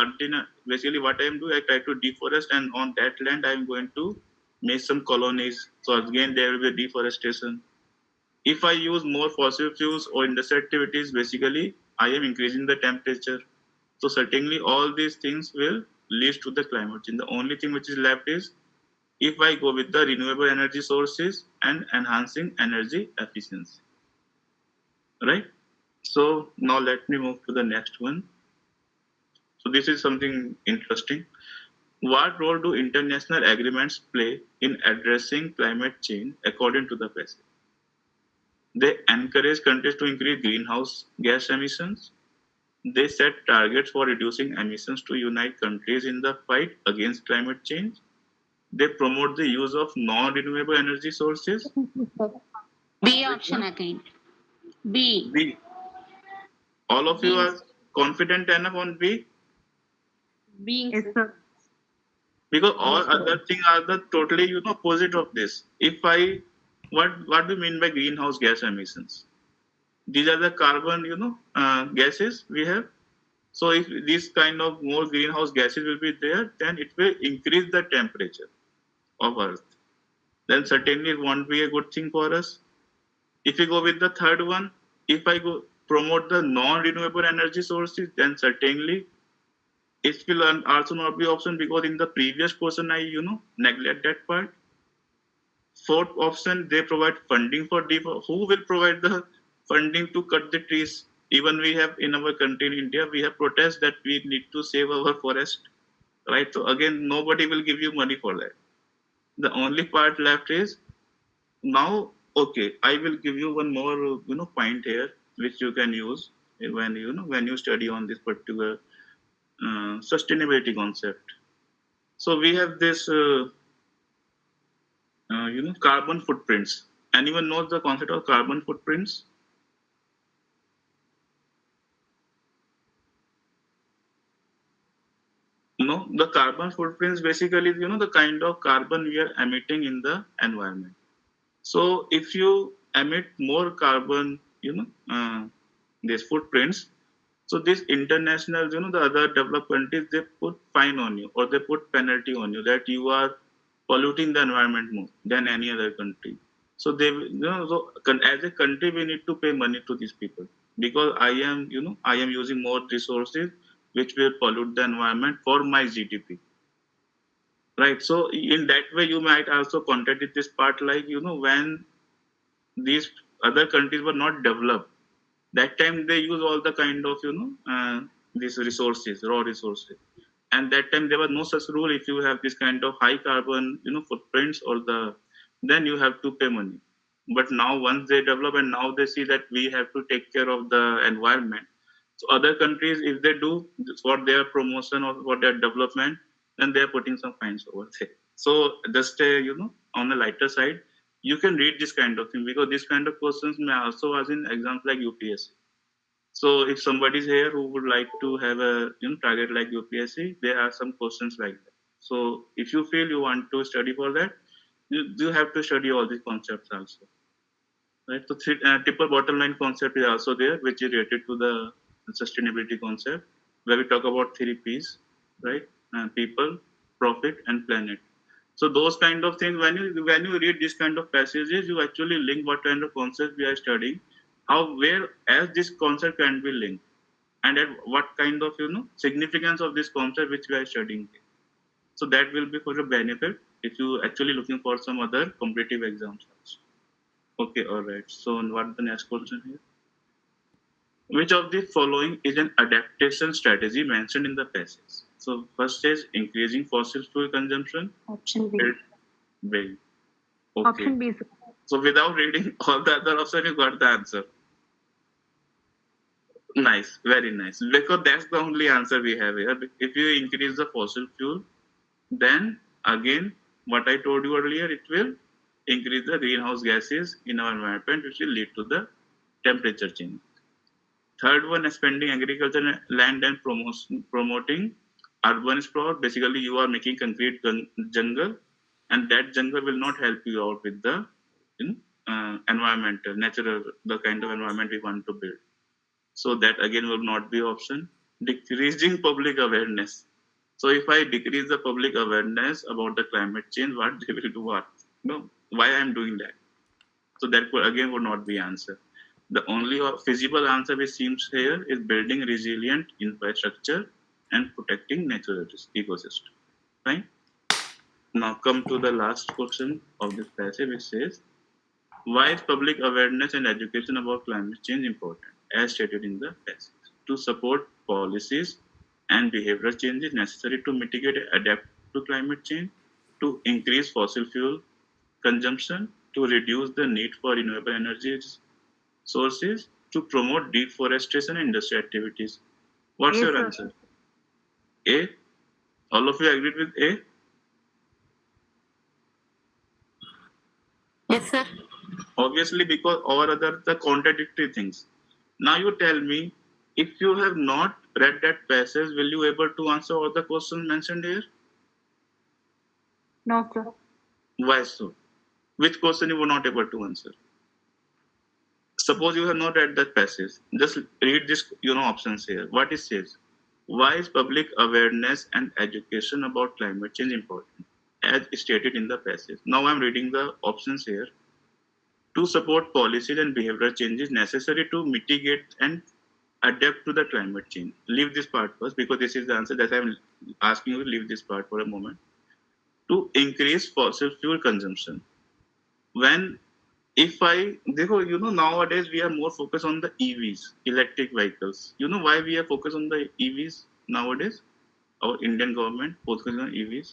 S4: basically what I am doing, I try to deforest, and on that land I am going to make some colonies. So again, there will be deforestation. If I use more fossil fuels or industrial activities, basically I am increasing the temperature. So certainly all these things will lead to the climate change. The only thing which is left is if I go with the renewable energy sources and enhancing energy efficiency. Right? So now let me move to the next one. So this is something interesting. What role do international agreements play in addressing climate change according to the passage? They encourage countries to increase greenhouse gas emissions. They set targets for reducing emissions to unite countries in the fight against climate change. They promote the use of non-renewable energy sources.
S6: B option again. B.
S4: B. All of you
S6: B.
S4: are confident enough on B?
S5: Being
S2: Yes, sir.
S4: Because all
S5: Yes, sir.
S4: other things are the totally opposite of this. If I what do you mean by greenhouse gas emissions? These are the carbon gases we have. So if this kind of more greenhouse gases will be there, then it will increase the temperature of earth. Then certainly it won't be a good thing for us. If we go with the third one, if I go promote the non-renewable energy sources, then certainly it will also not be option, because in the previous question I neglect that part. Fourth option, they provide funding for deep. Who will provide the funding to cut the trees? Even we have in our country in India, we have protests that we need to save our forest, right? So again, nobody will give you money for that. The only part left is now. Okay, I will give you one more point here which you can use when when you study on this particular sustainability concept. So we have this carbon footprints. Anyone knows the concept of carbon footprints? No, the carbon footprints basically is the kind of carbon we are emitting in the environment. So if you emit more carbon, these footprints, so these international, the other developed countries, they put fine on you or they put penalty on you that you are polluting the environment more than any other country. So they, so as a country, we need to pay money to these people because I am using more resources which will pollute the environment for my GDP, right? So in that way, you might also contradict this part, like when these other countries were not developed, that time they use all the kind of these resources, raw resources, and that time there was no such rule. If you have this kind of high carbon footprints or then you have to pay money. But now once they develop and now they see that we have to take care of the environment, so other countries, if they do for their promotion or for their development, then they are putting some fines over there. So just on the lighter side, you can read this kind of thing because this kind of questions may also was in exams like UPSC. So if somebody is here who would like to have a target like UPSC, there are some questions like that. So if you feel you want to study for that, you have to study all these concepts also. Right. So triple bottom line concept is also there, which is related to the sustainability concept, where we talk about three P's, right? People, profit, and planet. So those kind of things, when you read this kind of passages, you actually link what kind of concept we are studying, how where as this concept can be linked, and at what kind of significance of this concept which we are studying. So that will be for your benefit if you actually looking for some other competitive exams also. Okay, all right. So what the next question here? Which of the following is an adaptation strategy mentioned in the passage? So first is increasing fossil fuel consumption.
S5: Option B.
S4: Well, okay.
S2: Option B, sir.
S4: So without reading all the other options, you got the answer. Nice, very nice. Because that's the only answer we have here. If you increase the fossil fuel, then again, what I told you earlier, it will increase the greenhouse gases in our environment, which will lead to the temperature change. Third one, expanding agriculture land and promoting urban sprawl. Basically, you are making concrete jungle, and that jungle will not help you out with the environmental, natural, the kind of environment we want to build. So that again will not be option. Decreasing public awareness. So if I decrease the public awareness about the climate change, what they will do? What? No, why I am doing that? So that again would not be answer. The only feasible answer which seems here is building resilient infrastructure and protecting natural ecosystem. Fine. Now come to the last question of this passage, which says, why is public awareness and education about climate change important? As stated in the passage, to support policies and behavioral changes necessary to mitigate and adapt to climate change, to increase fossil fuel consumption, to reduce the need for renewable energy sources, to promote deforestation and industrial activities. What's
S2: Yes,
S4: your
S2: sir.
S4: answer? A? All of you agreed with A?
S6: Yes, sir.
S4: Obviously, because all other the contradictory things. Now you tell me, if you have not read that passage, will you able to answer all the questions mentioned here?
S2: No, sir.
S4: Why so? Which question you were not able to answer? Suppose you have not read that passage. Just read this, options here. What it says? Why is public awareness and education about climate change important? As stated in the passage. Now I'm reading the options here. To support policies and behavioral changes necessary to mitigate and adapt to the climate change. Leave this part first because this is the answer that I'm asking you to leave this part for a moment. To increase fossil fuel consumption. When if I nowadays we are more focused on the EVs, electric vehicles. You know why we are focused on the EVs nowadays? Our Indian government focusing on EVs.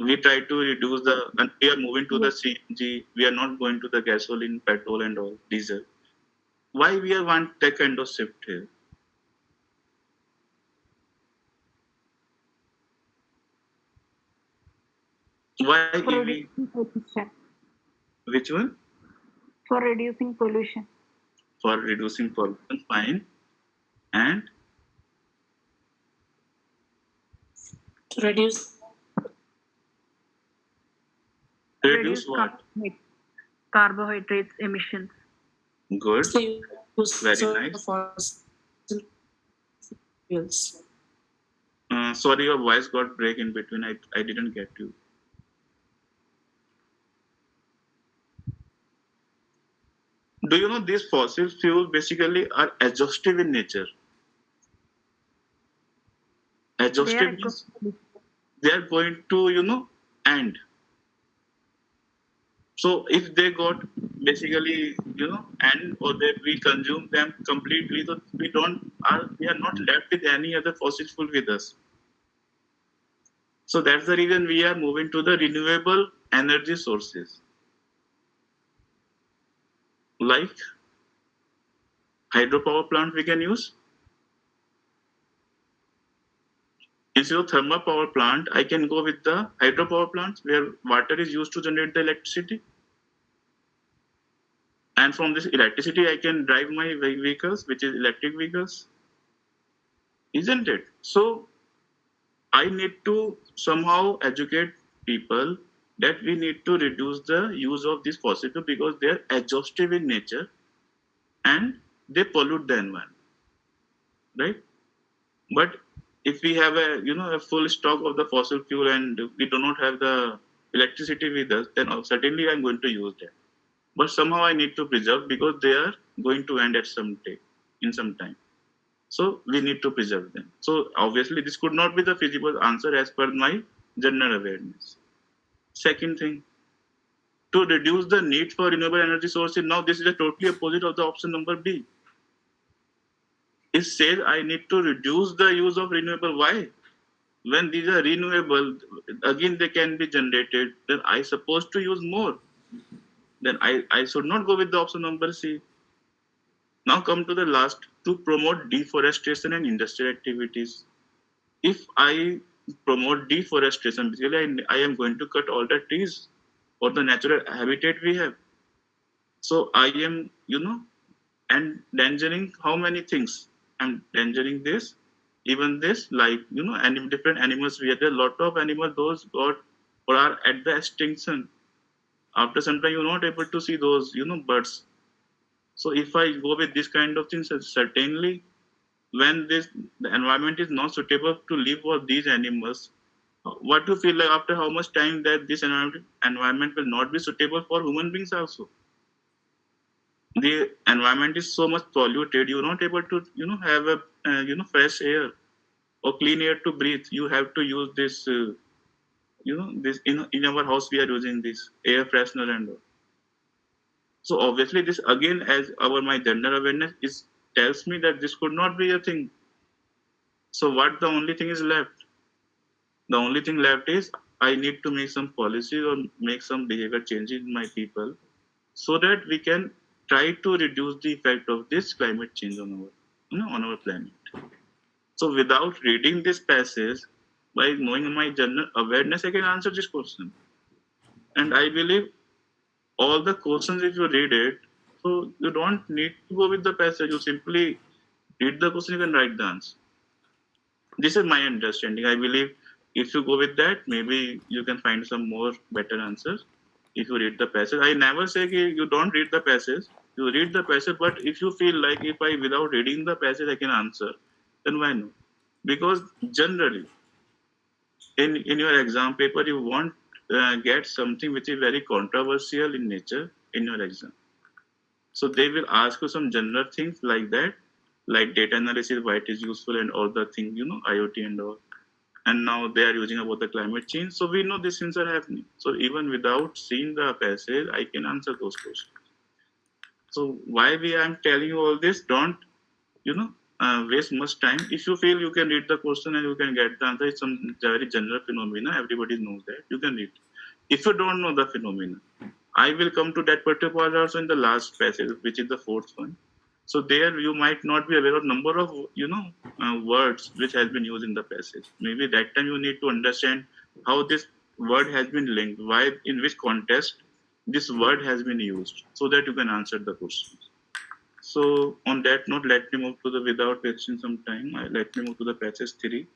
S4: We try to reduce and we are moving to the CNG. We are not going to the gasoline, petrol, and all diesel. Why we are want that kind of shift here? Why
S2: For
S4: EV?
S2: reducing pollution.
S4: Which one?
S2: For reducing pollution.
S4: For reducing pollution, fine. And
S5: To reduce
S4: reduce what?
S2: Carbohydrates emissions.
S4: Good.
S5: the use
S4: Very
S5: of
S4: nice.
S5: fossil fuels.
S4: Sorry, your voice got break in between. I didn't get you. Do you know these fossil fuels basically are exhaustive in nature? Exhaustive means they are going to, end. So if they got basically, end or that we consume them completely, so we are not left with any other fossil fuel with us. So that's the reason we are moving to the renewable energy sources. Like hydropower plant we can use. Instead of thermal power plant, I can go with the hydropower plants where water is used to generate the electricity. And from this electricity, I can drive my vehicles, which is electric vehicles. Isn't it? So I need to somehow educate people that we need to reduce the use of this fossil fuel because they are exhaustive in nature and they pollute the environment, right? But if we have a full stock of the fossil fuel and we do not have the electricity with us, then certainly I'm going to use that. But somehow I need to preserve because they are going to end at some day, in some time. So we need to preserve them. So obviously this could not be the feasible answer as per my general awareness. Second thing, to reduce the need for renewable energy sources. Now this is a totally opposite of the option number B. It says I need to reduce the use of renewable. Why? When these are renewable, again they can be generated, then I supposed to use more. Then I should not go with the option number C. Now come to the last, to promote deforestation and industrial activities. If I promote deforestation, basically I am going to cut all the trees or the natural habitat we have. So I am, endangering how many things? I'm endangering this, even this, like, different animals. We have a lot of animals, those got or are at the extinction. After some time, you're not able to see those, birds. So if I go with this kind of things, certainly when the environment is not suitable to live for these animals, what do you feel like after how much time that this environment will not be suitable for human beings also? The environment is so much polluted, you're not able to, have a, fresh air or clean air to breathe. You have to use this, this in our house we are using this air freshener and all. So obviously this again, as my gender awareness is tells me that this could not be a thing. So what the only thing is left? The only thing left is I need to make some policies or make some behavior changes in my people so that we can try to reduce the effect of this climate change on on our planet. So without reading this passage, by knowing my general awareness, I can answer this question. And I believe all the questions, if you read it, so you don't need to go with the passage. You simply read the question, you can write the answer. This is my understanding. I believe If you go with that, maybe you can find some more better answers if you read the passage. I never say you don't read the passage. You read the passage, but if you feel like if I without reading the passage I can answer, then why not? Because generally in your exam paper you won't get something which is very controversial in nature in your exam. So they will ask you some general things like that, like data analysis, why it is useful, and all the things, IoT and all. And now they are using about the climate change. So we know these things are happening. So even without seeing the passage, I can answer those questions. So why we am telling you all this? Don't waste much time. If you feel you can read the question and you can get the answer, it's some very general phenomena. Everybody knows that. You can read. If you don't know the phenomena, I will come to that particular part also in the last passage, which is the fourth one. So there you might not be aware of number of words which has been used in the passage. Maybe that time you need to understand how this word has been linked, why in which context this word has been used, so that you can answer the questions. So on that note, let me move to the without wasting some time. Let me move to the passage 3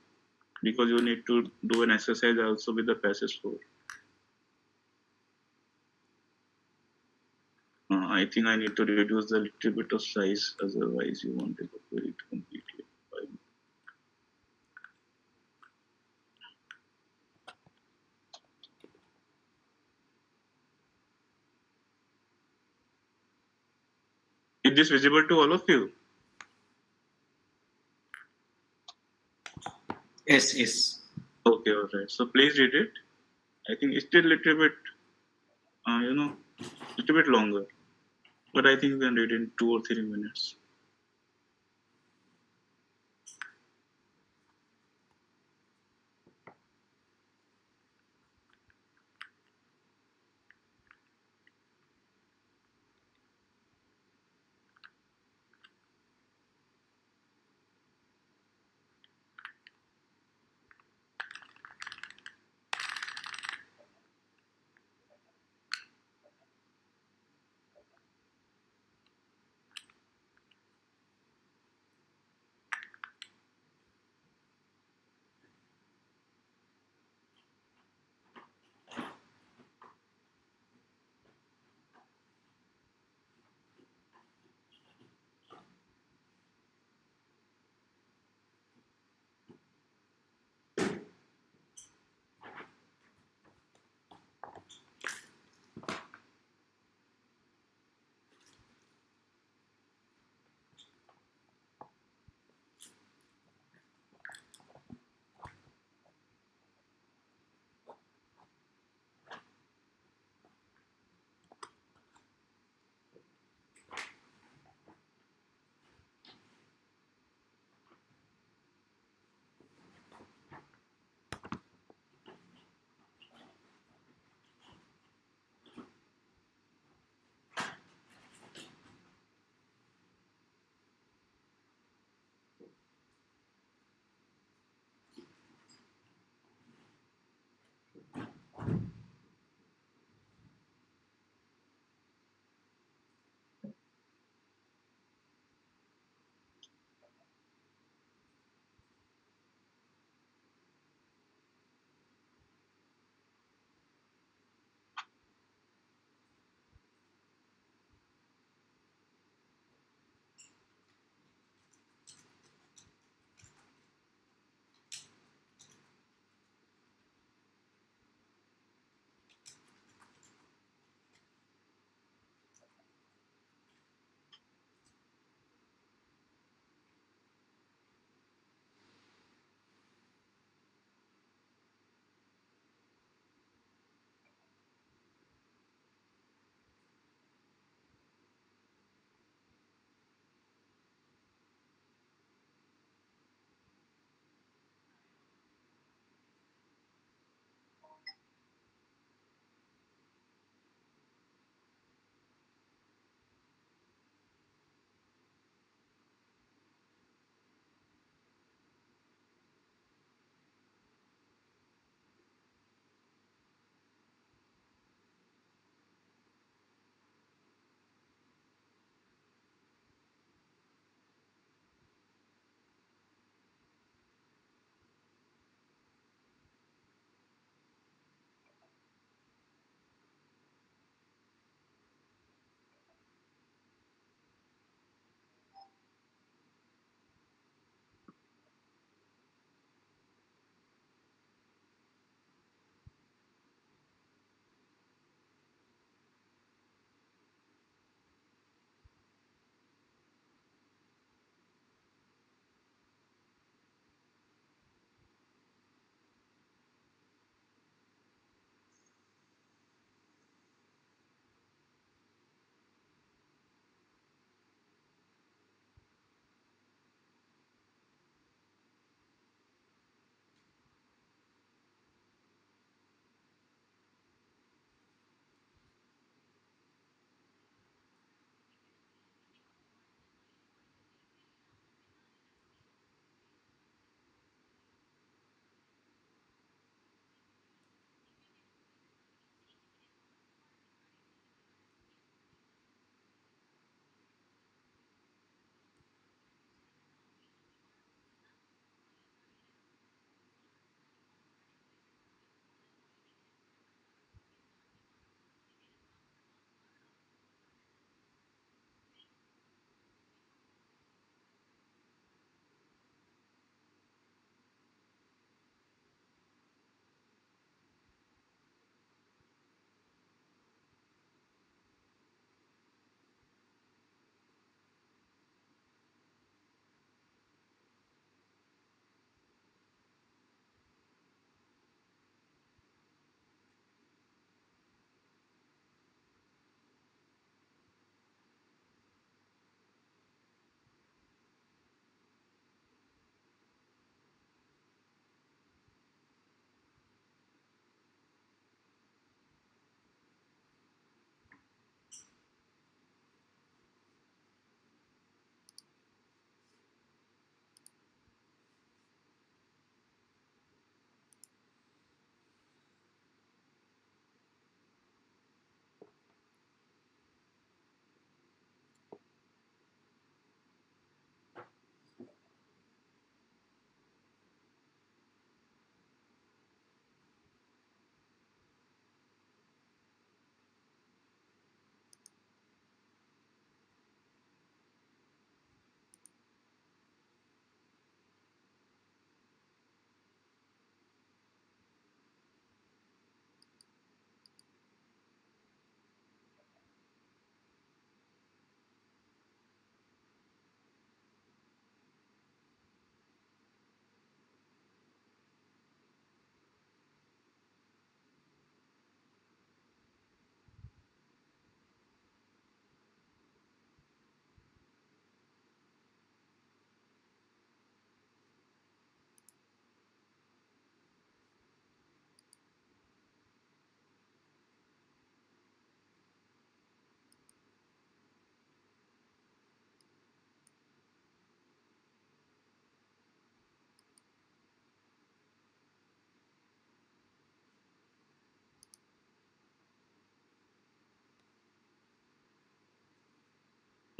S4: because you need to do an exercise also with the passage 4. I think I need to reduce the little bit of size, otherwise you won't be able to read completely. Is this visible to all of you?
S1: Yes, yes.
S4: Okay, all right. So please read it. I think it's still a little bit, little bit longer, but I think we can read in 2 or 3 minutes.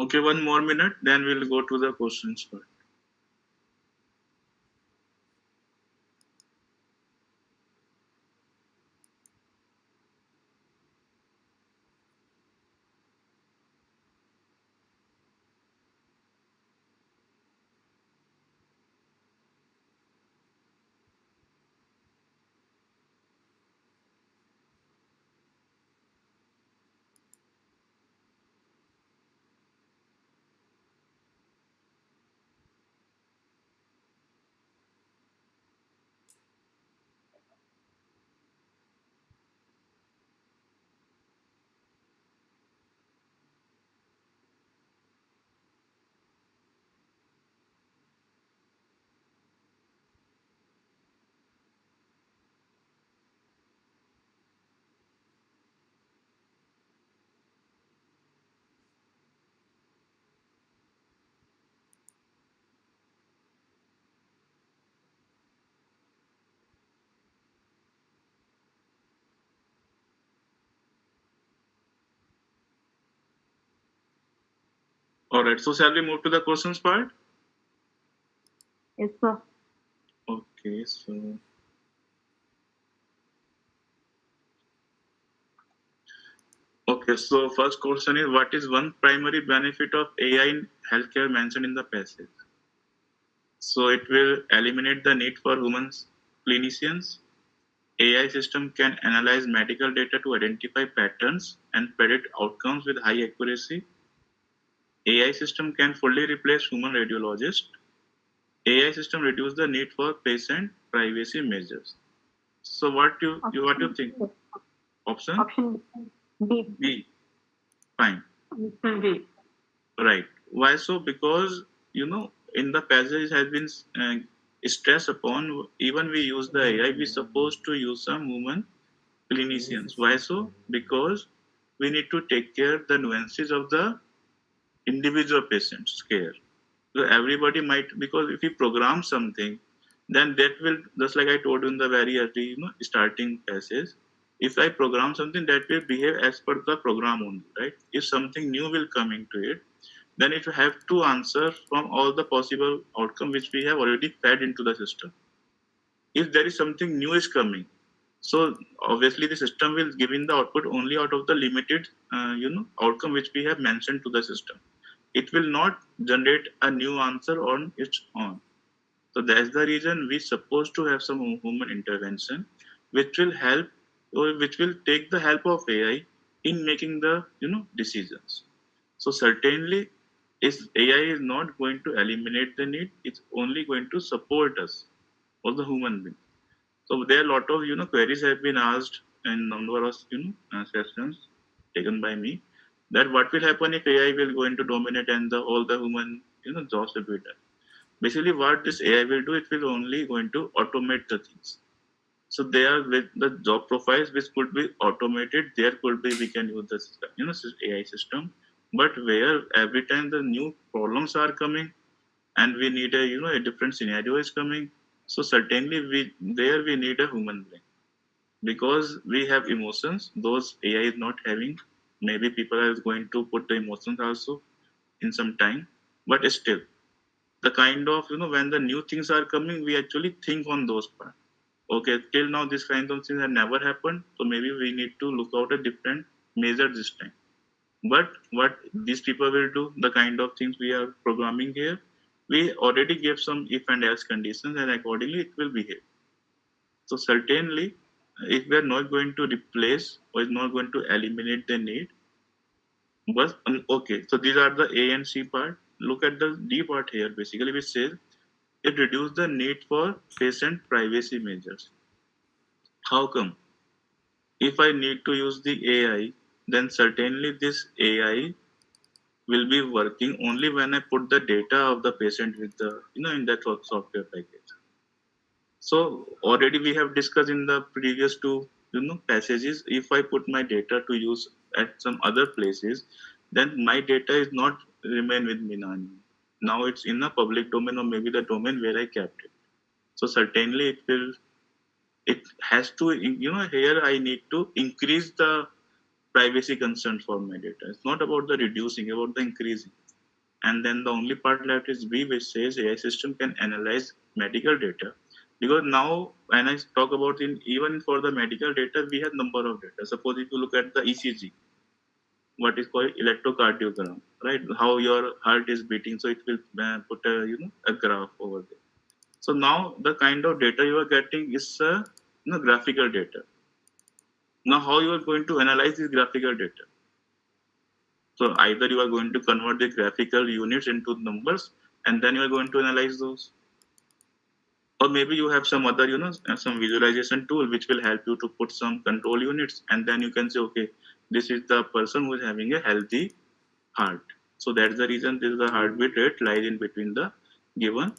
S4: Okay, 1 more minute, then we'll go to the questions part. All right, so shall we move to the questions part?
S2: Yes, sir.
S4: Okay, so first question is, what is one primary benefit of AI in healthcare mentioned in the passage? So it will eliminate the need for humans clinicians. AI system can analyze medical data to identify patterns and predict outcomes with high accuracy. AI system can fully replace human radiologists. AI system reduce the need for patient privacy measures. So what you think? Option
S2: Option B.
S4: B. Fine.
S2: Option B.
S4: Right. Why so? Because in the passage has been stressed upon. Even we use the AI, we supposed to use some human clinicians. Why so? Because we need to take care the nuances of the individual patient's care. So everybody might, because if we program something, then that will, just like I told you in the very early starting passage, if I program something, that will behave as per the program only, right? If something new will come into it, then it will have to answer from all the possible outcome which we have already fed into the system. If there is something new is coming, so obviously the system will give in the output only out of the limited outcome which we have mentioned to the system. It will not generate a new answer on its own. So that's the reason we supposed to have some human intervention, which will help or which will take the help of AI in making the decisions. So certainly, is AI is not going to eliminate the need; it's only going to support us, or the human being. So there are a lot of queries have been asked in number of sessions taken by me, that what will happen if AI will going to dominate and all the human jobs will be done. Basically, what this AI will do, it will only going to automate the things. So there with the job profiles which could be automated, there could be we can use this AI system. But where every time the new problems are coming and we need a a different scenario is coming, so certainly we need a human brain, because we have emotions those AI is not having. Maybe people are going to put the emotions also in some time, but still the kind of when the new things are coming, we actually think on those parts. Okay, till now this kind of things have never happened, so maybe we need to look out a different measure this time. But what these people will do, the kind of things we are programming here, we already give some if and else conditions, and accordingly it will behave. So certainly, if we are not going to replace or is not going to eliminate the need, but okay, so these are the A and C part. Look at the D part here. Basically, which says it reduces the need for patient privacy measures. How come? If I need to use the AI, then certainly this AI will be working only when I put the data of the patient with the in that software package. So already we have discussed in the previous two passages. If I put my data to use at some other places, then my data is not remain with me now. Now it's in the public domain, or maybe the domain where I kept it. So certainly it has to here I need to increase the privacy concern for my data. It's not about the reducing, about the increasing. And then the only part left is B, which says AI system can analyze medical data. Because now, when I talk about even for the medical data, we have number of data. Suppose if you look at the ECG, what is called electrocardiogram, right? How your heart is beating. So it will put a a graph over there. So now the kind of data you are getting is graphical data. Now how you are going to analyze this graphical data? So either you are going to convert the graphical units into numbers and then you are going to analyze those. Or maybe you have some other, some visualization tool which will help you to put some control units and then you can say, okay, this is the person who is having a healthy heart. So that's the reason this is the heartbeat rate lies in between the given,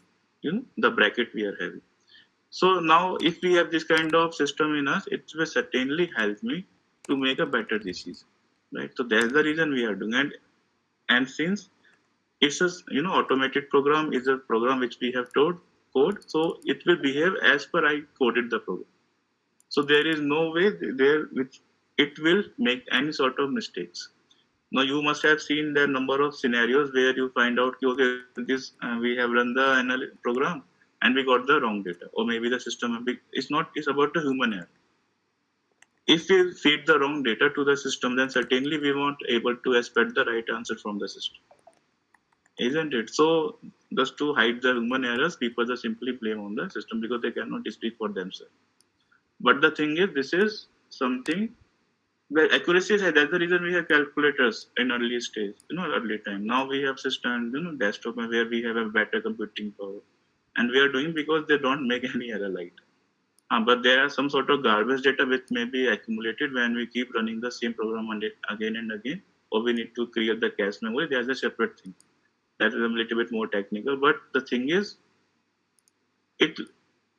S4: the bracket we are having. So now if we have this kind of system in us, it will certainly help me to make a better decision, right? So that's the reason we are doing. And since it's a automated program is a program which we have told code, so it will behave as per I coded the program. So there is no way there which it will make any sort of mistakes. Now you must have seen the number of scenarios where you find out okay this we have run the program and we got the wrong data, or maybe the system it's about the human error. If we feed the wrong data to the system, then certainly we won't able to expect the right answer from the system, isn't it? So just to hide the human errors, people just simply blame on the system because they cannot speak for themselves. But the thing is, this is something where accuracy is high. That's the reason we have calculators in early stage, early time. Now we have system, desktop where we have a better computing power, and we are doing because they don't make any error like that. But there are some sort of garbage data which may be accumulated when we keep running the same program on it again and again, or we need to create the cache memory. There's a separate thing. That is a little bit more technical, but the thing is, it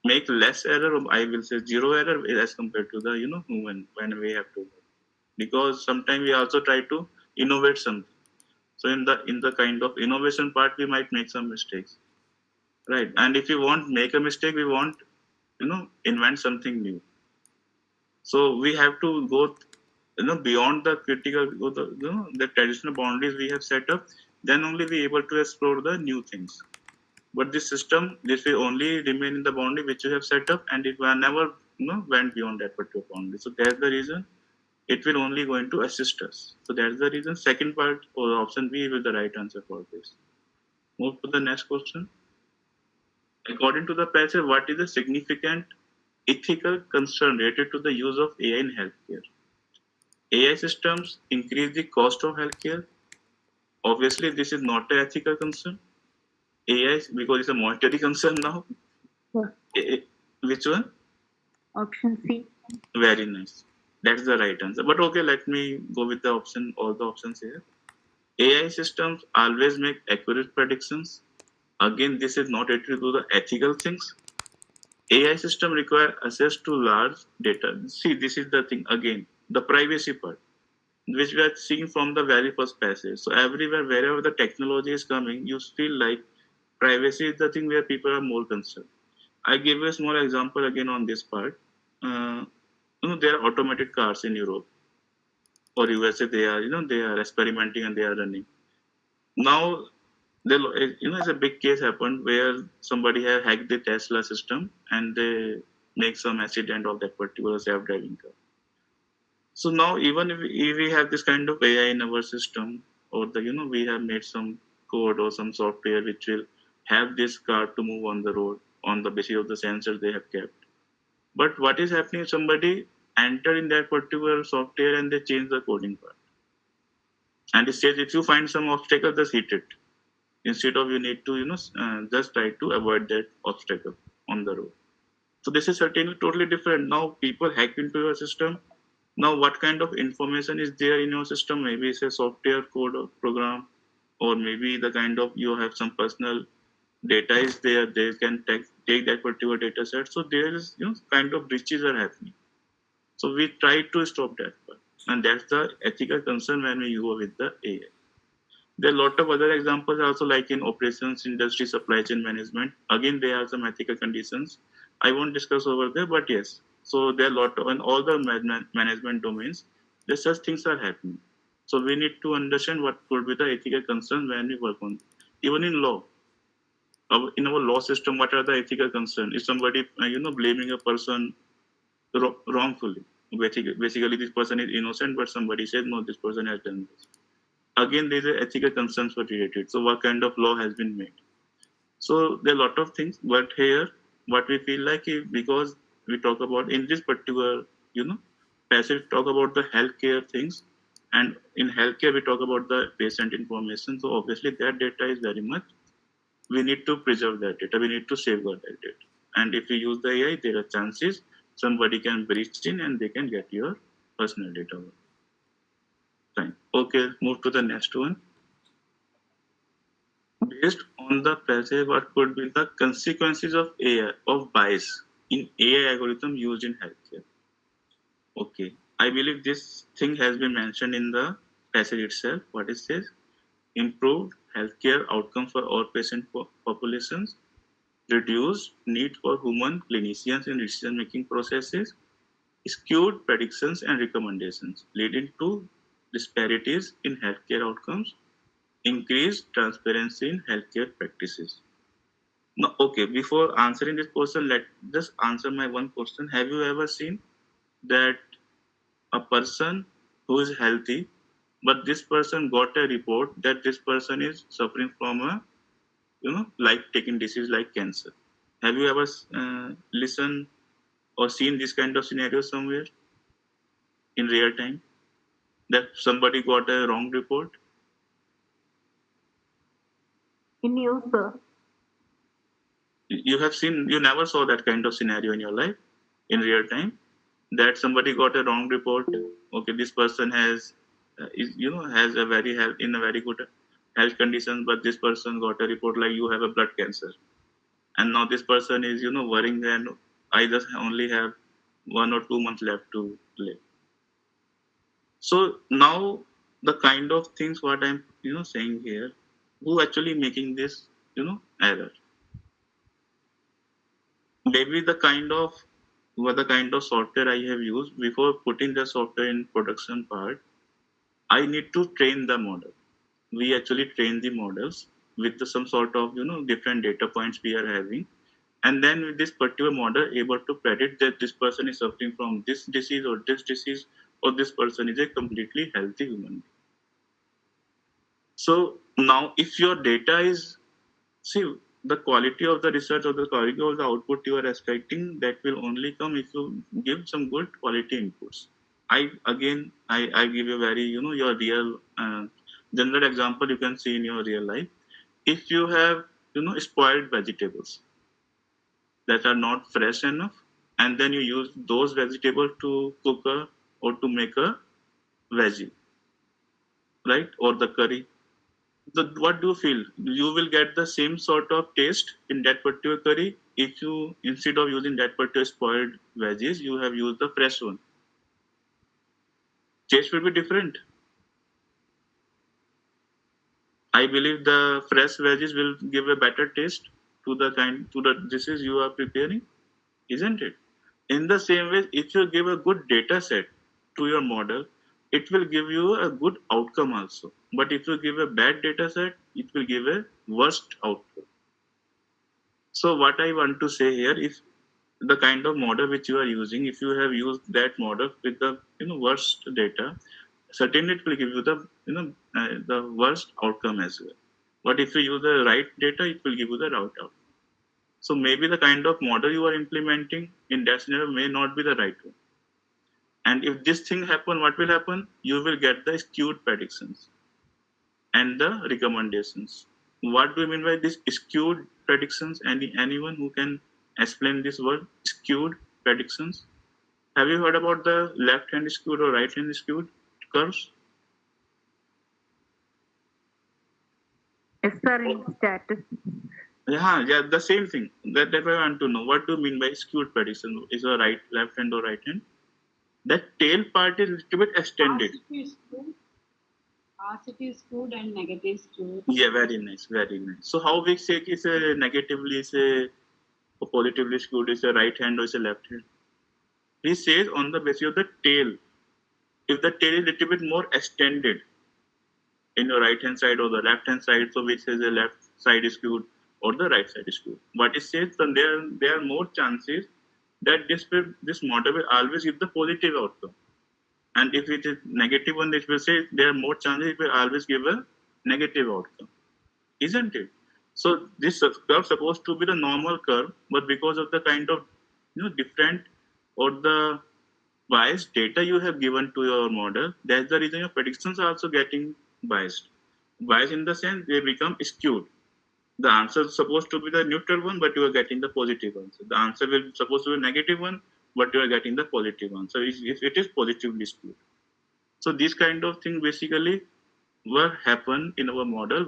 S4: make less error. I will say zero error as compared to the human when we have to, because sometimes we also try to innovate something. So in the kind of innovation part, we might make some mistakes, right? And if we want make a mistake, we want invent something new. So we have to go beyond the critical the traditional boundaries we have set up. Then only we able to explore the new things. But this system, this will only remain in the boundary which you have set up, and it will never went beyond that particular boundary. So that's the reason it will only going to assist us. So that's the reason second part or option B will the right answer for this. Move to the next question. According to the passage, what is the significant ethical concern related to the use of AI in healthcare? AI systems increase the cost of healthcare. Obviously, this is not an ethical concern. AI, because it's a monetary concern now.
S2: Yeah.
S4: Which one?
S2: Option C.
S4: Very nice. That's the right answer. But okay, let me go with the option, all the options here. AI systems always make accurate predictions. Again, this is not related to the ethical things. AI system require access to large data. See, this is the thing again, the privacy part, which we are seeing from the very first passage. So everywhere, wherever the technology is coming, you feel like privacy is the thing where people are more concerned. I give you a small example again on this part. There are automated cars in Europe or USA. They are, they are experimenting and they are running. Now, it's a big case happened where somebody have hacked the Tesla system and they make some accident of that particular self-driving car. So now, even if we have this kind of AI in our system, or we have made some code or some software which will have this car to move on the road on the basis of the sensors they have kept. But what is happening if somebody enter in that particular software and they change the coding part? And it says if you find some obstacle, just hit it. Instead of you need to, just try to avoid that obstacle on the road. So this is certainly totally different. Now people hack into your system. Now what kind of information is there in your system? Maybe it's a software code or program, or maybe the kind of you have some personal data is there. They can take that particular data set. So there is kind of breaches are happening. So we try to stop that part. And that's the ethical concern when we go with the AI. There are a lot of other examples also, like in operations, industry, supply chain management. Again, there are some ethical conditions. I won't discuss over there, but yes. So there are a lot of, in all the management domains, there such things are happening. So we need to understand what could be the ethical concern when we work on. even in law. In our law system, what are the ethical concerns? Is somebody blaming a person wrongfully? Basically, this person is innocent, but somebody says no, this person has done this. Again, there is a ethical concerns were related. So, what kind of law has been made? So there are a lot of things, but here what we feel like is because we talk about in this particular passage talk about the healthcare things, and in healthcare we talk about the patient information. So obviously that data is very much we need to preserve that data, we need to safeguard that data. And if we use the AI, there are chances somebody can breach in and they can get your personal data. Fine. Okay, move to the next one. Based on the passage, what could be the consequences of AI of bias in AI algorithm used in healthcare? Okay, I believe this thing has been mentioned in the passage itself. What it says: improved healthcare outcome for all patient populations, reduced need for human clinicians in decision-making processes, skewed predictions and recommendations, leading to disparities in healthcare outcomes, increased transparency in healthcare practices. No, okay, before answering this question, let just answer my one question. Have you ever seen that a person who is healthy, but this person got a report that this person is suffering from a, like taking disease like cancer? Have you ever listened or seen this kind of scenario somewhere in real time that somebody got a wrong report?
S2: In news, sir.
S4: You have seen, you never saw that kind of scenario in your life in real time that somebody got a wrong report. Okay, this person has has a very health in a very good health condition, but this person got a report like you have a blood cancer, and now this person is worrying and I just only have 1 or 2 months left to live. So now the kind of things what I'm saying here, who actually making this error? Maybe the kind of what the kind of software I have used before putting the software in production part. I need to train the model. We actually train the models with some sort of different data points we are having, and then with this particular model able to predict that this person is suffering from this disease or this disease, or this person is a completely healthy human being. So now if your data is, see, the quality of the research or the quality of the output you are expecting, that will only come if you give some good quality inputs. I give you very your real general example you can see in your real life. If you have spoiled vegetables that are not fresh enough, and then you use those vegetables to cook a or to make a veggie, right, or the curry, what do you feel? You will get the same sort of taste in that particular curry if you, instead of using that particular spoiled veggies, you have used the fresh one. Taste will be different. I believe the fresh veggies will give a better taste to the dishes you are preparing, isn't it? In the same way, if you give a good data set to your model, it will give you a good outcome also. But if you give a bad data set, it will give a worst outcome. So what I want to say here is the kind of model which you are using, if you have used that model with the worst data, certainly it will give you the the worst outcome as well. But if you use the right data, it will give you the right outcome. So maybe the kind of model you are implementing in that scenario may not be the right one. And if this thing happen, what will happen? You will get the skewed predictions and the recommendations. What do you mean by this skewed predictions? Anyone who can explain this word skewed predictions? Have you heard about the left hand skewed or right hand skewed curves?
S2: Yes, sir, in status.
S4: Yeah, the same thing. That I want to know. What do you mean by skewed prediction? Is a right, left hand or right hand? That tail part is a little bit extended.
S8: Positive skewed and negative skewed.
S4: Yeah, very nice, very nice. So how we say is a negatively is a or positively skewed is a right hand or is a left hand? He says on the basis of the tail. If the tail is a little bit more extended in your right hand side or the left hand side, so which is a left side is skewed or the right side is skewed. But it says that there are more chances that this model will always give the positive outcome. And if it is negative one, it will say there are more chances it will always give a negative outcome, isn't it? So this curve supposed to be the normal curve, but because of the kind of different or the biased data you have given to your model, that's the reason your predictions are also getting biased. Biased in the sense they become skewed. The answer is supposed to be the neutral one, but you are getting the positive answer. The answer will supposed to be a negative one, but you are getting the positive answer if it is positively skewed. So these kind of thing basically will happen in our model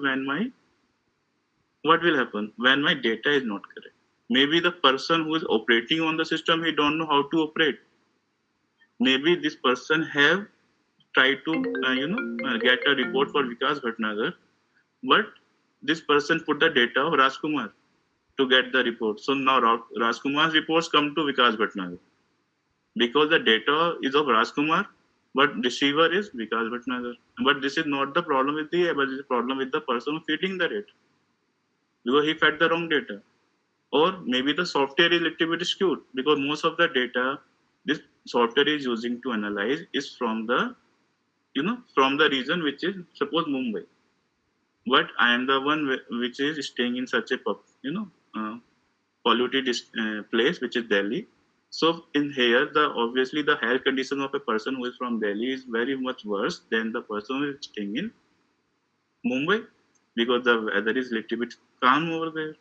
S4: what will happen when my data is not correct. Maybe the person who is operating on the system, he don't know how to operate. Maybe this person have tried to get a report for Vikas Bhatnagar, but this person put the data of Rajkumar to get the report. So now Rajkumar's reports come to Vikas Bhatnagar because the data is of Rajkumar, but receiver is Vikas Bhatnagar. But this is not the problem with the AI, but this is the problem with the person feeding the data because he fed the wrong data. Or maybe the software is a little bit skewed because most of the data this software is using to analyze is from the from the region which is suppose Mumbai, but I am the one which is staying in such a polluted place which is Delhi. So in here the obviously the health condition of a person who is from Delhi is very much worse than the person who is staying in Mumbai because the weather is little bit calm over there.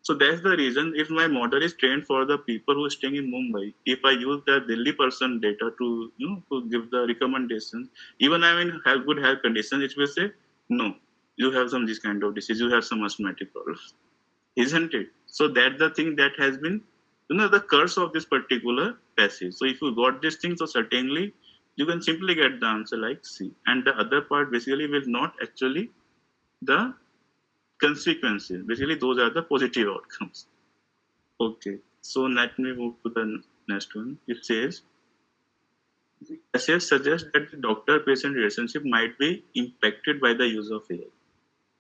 S4: So that's the reason if my model is trained for the people who are staying in Mumbai, if I use the Delhi person data to to give the recommendations, even I'm in good health conditions, it will say, no, you have some this kind of disease, you have some asthmatic problems. Isn't it? So that's the thing that has been the curse of this particular passage. So if you got this thing, so certainly you can simply get the answer like C. And the other part basically will not actually the consequences. Basically, those are the positive outcomes. Okay, so let me move to the next one. It says, essays suggest that the doctor-patient relationship might be impacted by the use of AI.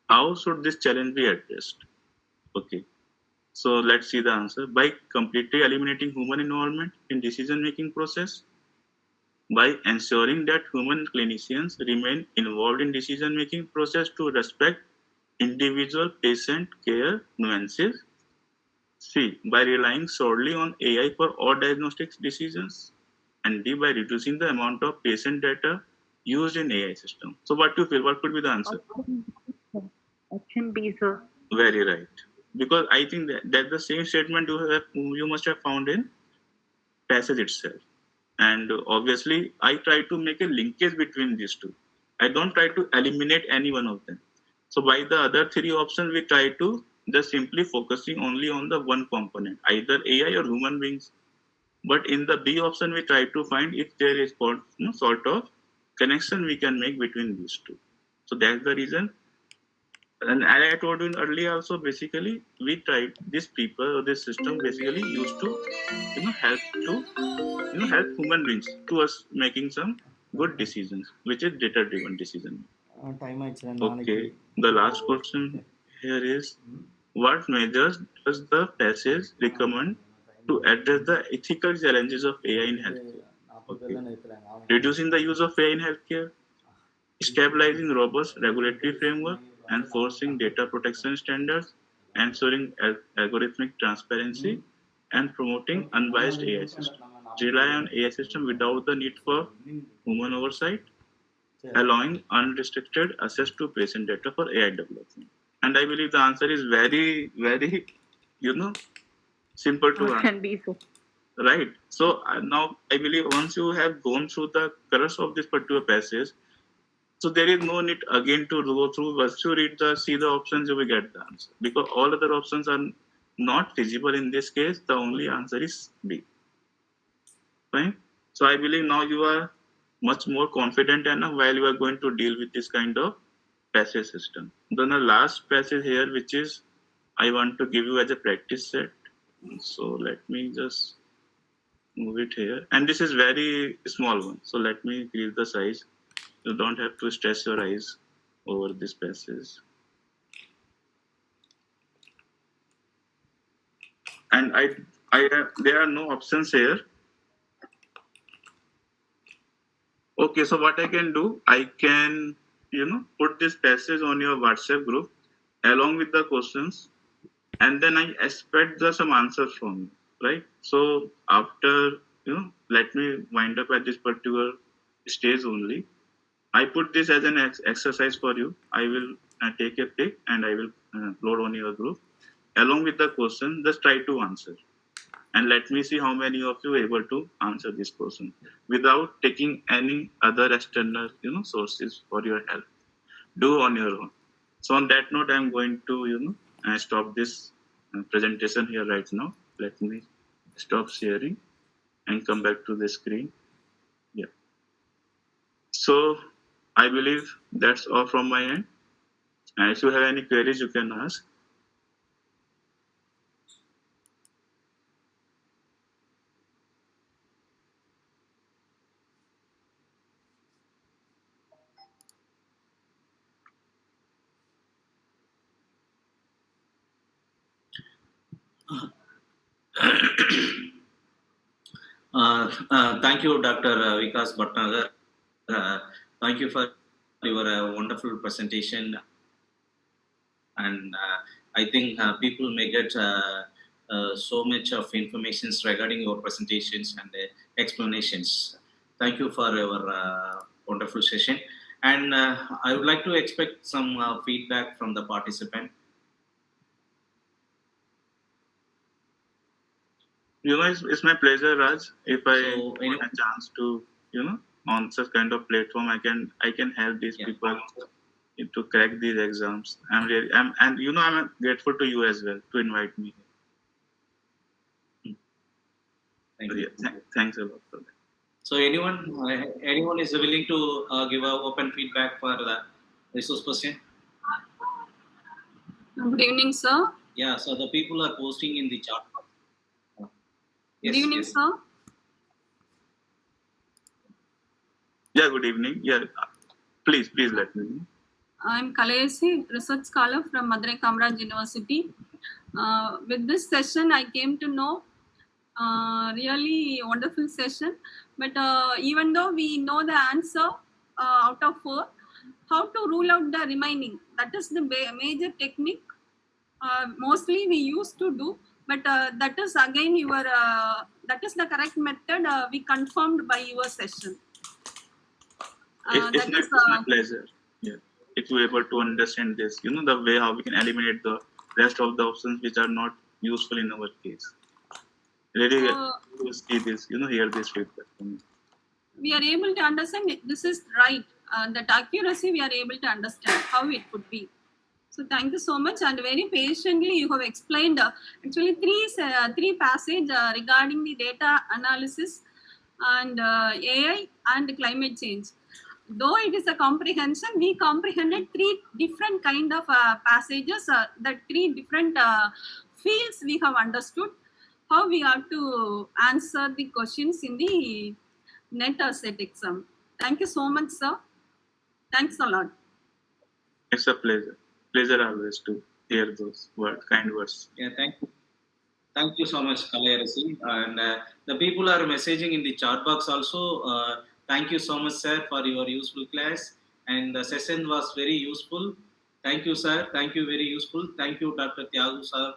S4: How should this challenge be addressed? Okay, so let's see the answer. By completely eliminating human involvement in decision-making process, by ensuring that human clinicians remain involved in decision-making process to respect individual patient care nuances. C. By relying solely on AI for all diagnostics decisions. And D. By reducing the amount of patient data used in AI system. So what do you feel? What could be the answer?
S2: Option B, sir.
S4: Very right. Because I think that's the same statement you must have found in passage itself. And obviously, I try to make a linkage between these two. I don't try to eliminate any one of them. So by the other three options, we try to just simply focusing only on the one component, either AI or human beings. But in the B option, we try to find if there is sort of connection we can make between these two. So that's the reason. And as I told you earlier also, basically, we tried these people or this system basically used to help human beings to us making some good decisions, which is data-driven decision.
S3: Time
S4: Okay, the last question here is, what measures does the passage recommend to address the ethical challenges of AI in healthcare? Okay. Reducing the use of AI in healthcare, stabilizing robust regulatory framework, enforcing data protection standards, ensuring algorithmic transparency, and promoting unbiased AI systems. Rely on AI system without the need for human oversight, allowing unrestricted access to patient data for AI development. And I believe the answer is very, very, simple to answer.
S2: Option B, sir.
S4: Right. So now I believe once you have gone through the curse of this particular passage, so there is no need again to go through. Once you see the options, you will get the answer. Because all other options are not feasible in this case. The only answer is B. Fine. So I believe now you are much more confident enough while you are going to deal with this kind of passage system. Then the last passage here, which is I want to give you as a practice set. So let me just move it here. And this is very small one. So let me increase the size. You don't have to stress your eyes over this passage. and there are no options here. Okay, so what I can do, I can, put this passage on your WhatsApp group along with the questions, and then I expect some answers from you, right? So after, let me wind up at this particular stage only. I put this as an exercise for you. I will take a pic and I will load on your group along with the question. Just try to answer, and let me see how many of you are able to answer this question without taking any other external, sources for your help. Do on your own. So on that note, I'm going to, stop this presentation here right now. Let me stop sharing and come back to the screen. Yeah. So I believe that's all from my end. And if you have any queries, you can ask.
S1: Thank you, Dr. Vikas Bhatnagar. Thank you for your wonderful presentation. And I think people may get so much of information regarding your presentations and explanations. Thank you for your wonderful session. And I would like to expect some feedback from the participant.
S4: It's my pleasure, Raj. If I
S1: So,
S4: get a chance to, on such kind of platform, I can help these people to crack these exams. I'm grateful to you as well to invite me.
S1: Thank you.
S4: Thanks a lot for that.
S1: So anyone is willing to give a open feedback for the resource person?
S9: Good evening, sir.
S1: Yeah, so the people are posting in the chat. Yes,
S9: Good evening,
S1: yes.
S9: sir.
S4: Yeah, good evening. Yeah, please let me know.
S9: I'm Kalayasi, research scholar from Madurai Kamaraj University. With this session, I came to know really wonderful session. But even though we know the answer out of 4, how to rule out the remaining? That is the major technique. Mostly we used to do, but that is again that is the correct method we confirmed by your session.
S4: It's my pleasure. Yeah, if you're able to understand this, the way how we can eliminate the rest of the options which are not useful in our case. Really, to see this, hear this feedback from you.
S9: We are able to understand this is right. That accuracy we are able to understand how it could be. So thank you so much, and very patiently you have explained actually three passages regarding the data analysis and AI and climate change. Though it is a comprehension, we comprehended 3 different kind of passages, the 3 different fields we have understood, how we have to answer the questions in the net set exam. Thank you so much, sir. Thanks a lot.
S4: It's a pleasure. Pleasure always to hear those kind words.
S1: Yeah, thank you. Thank you so much, Kalayarasi. And the people are messaging in the chat box also. Thank you so much, sir, for your useful class. And the session was very useful. Thank you, sir. Thank you, very useful. Thank you, Dr. Tyagu, sir.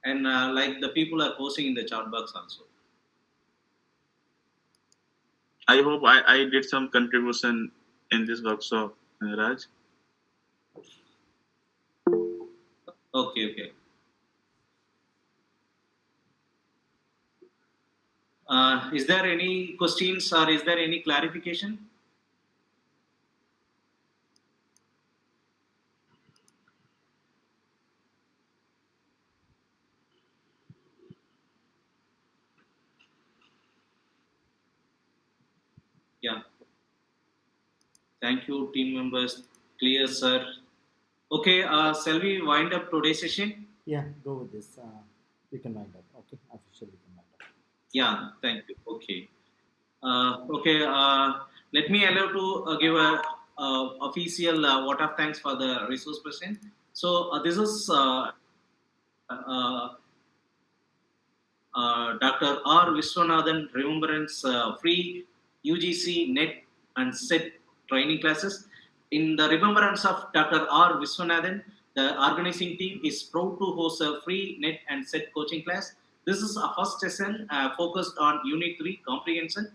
S1: And like the people are posting in the chat box also.
S4: I hope I did some contribution in this workshop, Raj.
S1: Okay. Is there any questions or is there any clarification? Yeah. Thank you, team members. Clear, sir. Okay, shall we wind up today's session?
S3: Yeah, go with this. We can wind up. Okay, officially we can wind up.
S1: Yeah, thank you. Okay. Let me allow to give a official vote of thanks for the resource person. So this is Dr. R. Viswanathan Remembrance free UGC net and set training classes. In the remembrance of Dr. R. Viswanathan, the organizing team is proud to host a free net and set coaching class. This is a first session focused on Unit 3 Comprehension,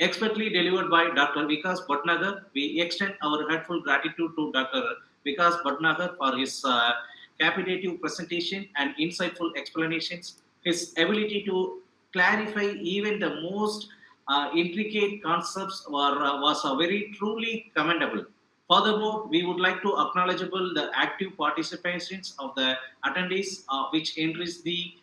S1: expertly delivered by Dr. Vikas Bhatnagar. We extend our heartfelt gratitude to Dr. Vikas Bhatnagar for his capitative presentation and insightful explanations. His ability to clarify even the most intricate concepts was very truly commendable. Furthermore, we would like to acknowledge the active participations of the attendees, which enrich the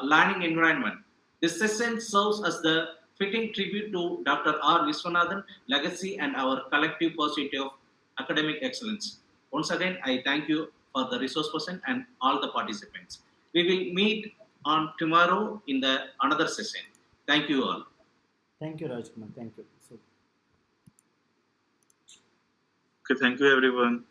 S1: learning environment. This session serves as the fitting tribute to Dr. R. Viswanathan legacy and our collective pursuit of academic excellence. Once again, I thank you for the resource person and all the participants. We will meet on tomorrow in the another session. Thank you all.
S3: Thank you, Rajkumar. Thank you. So
S4: Okay, thank you everyone.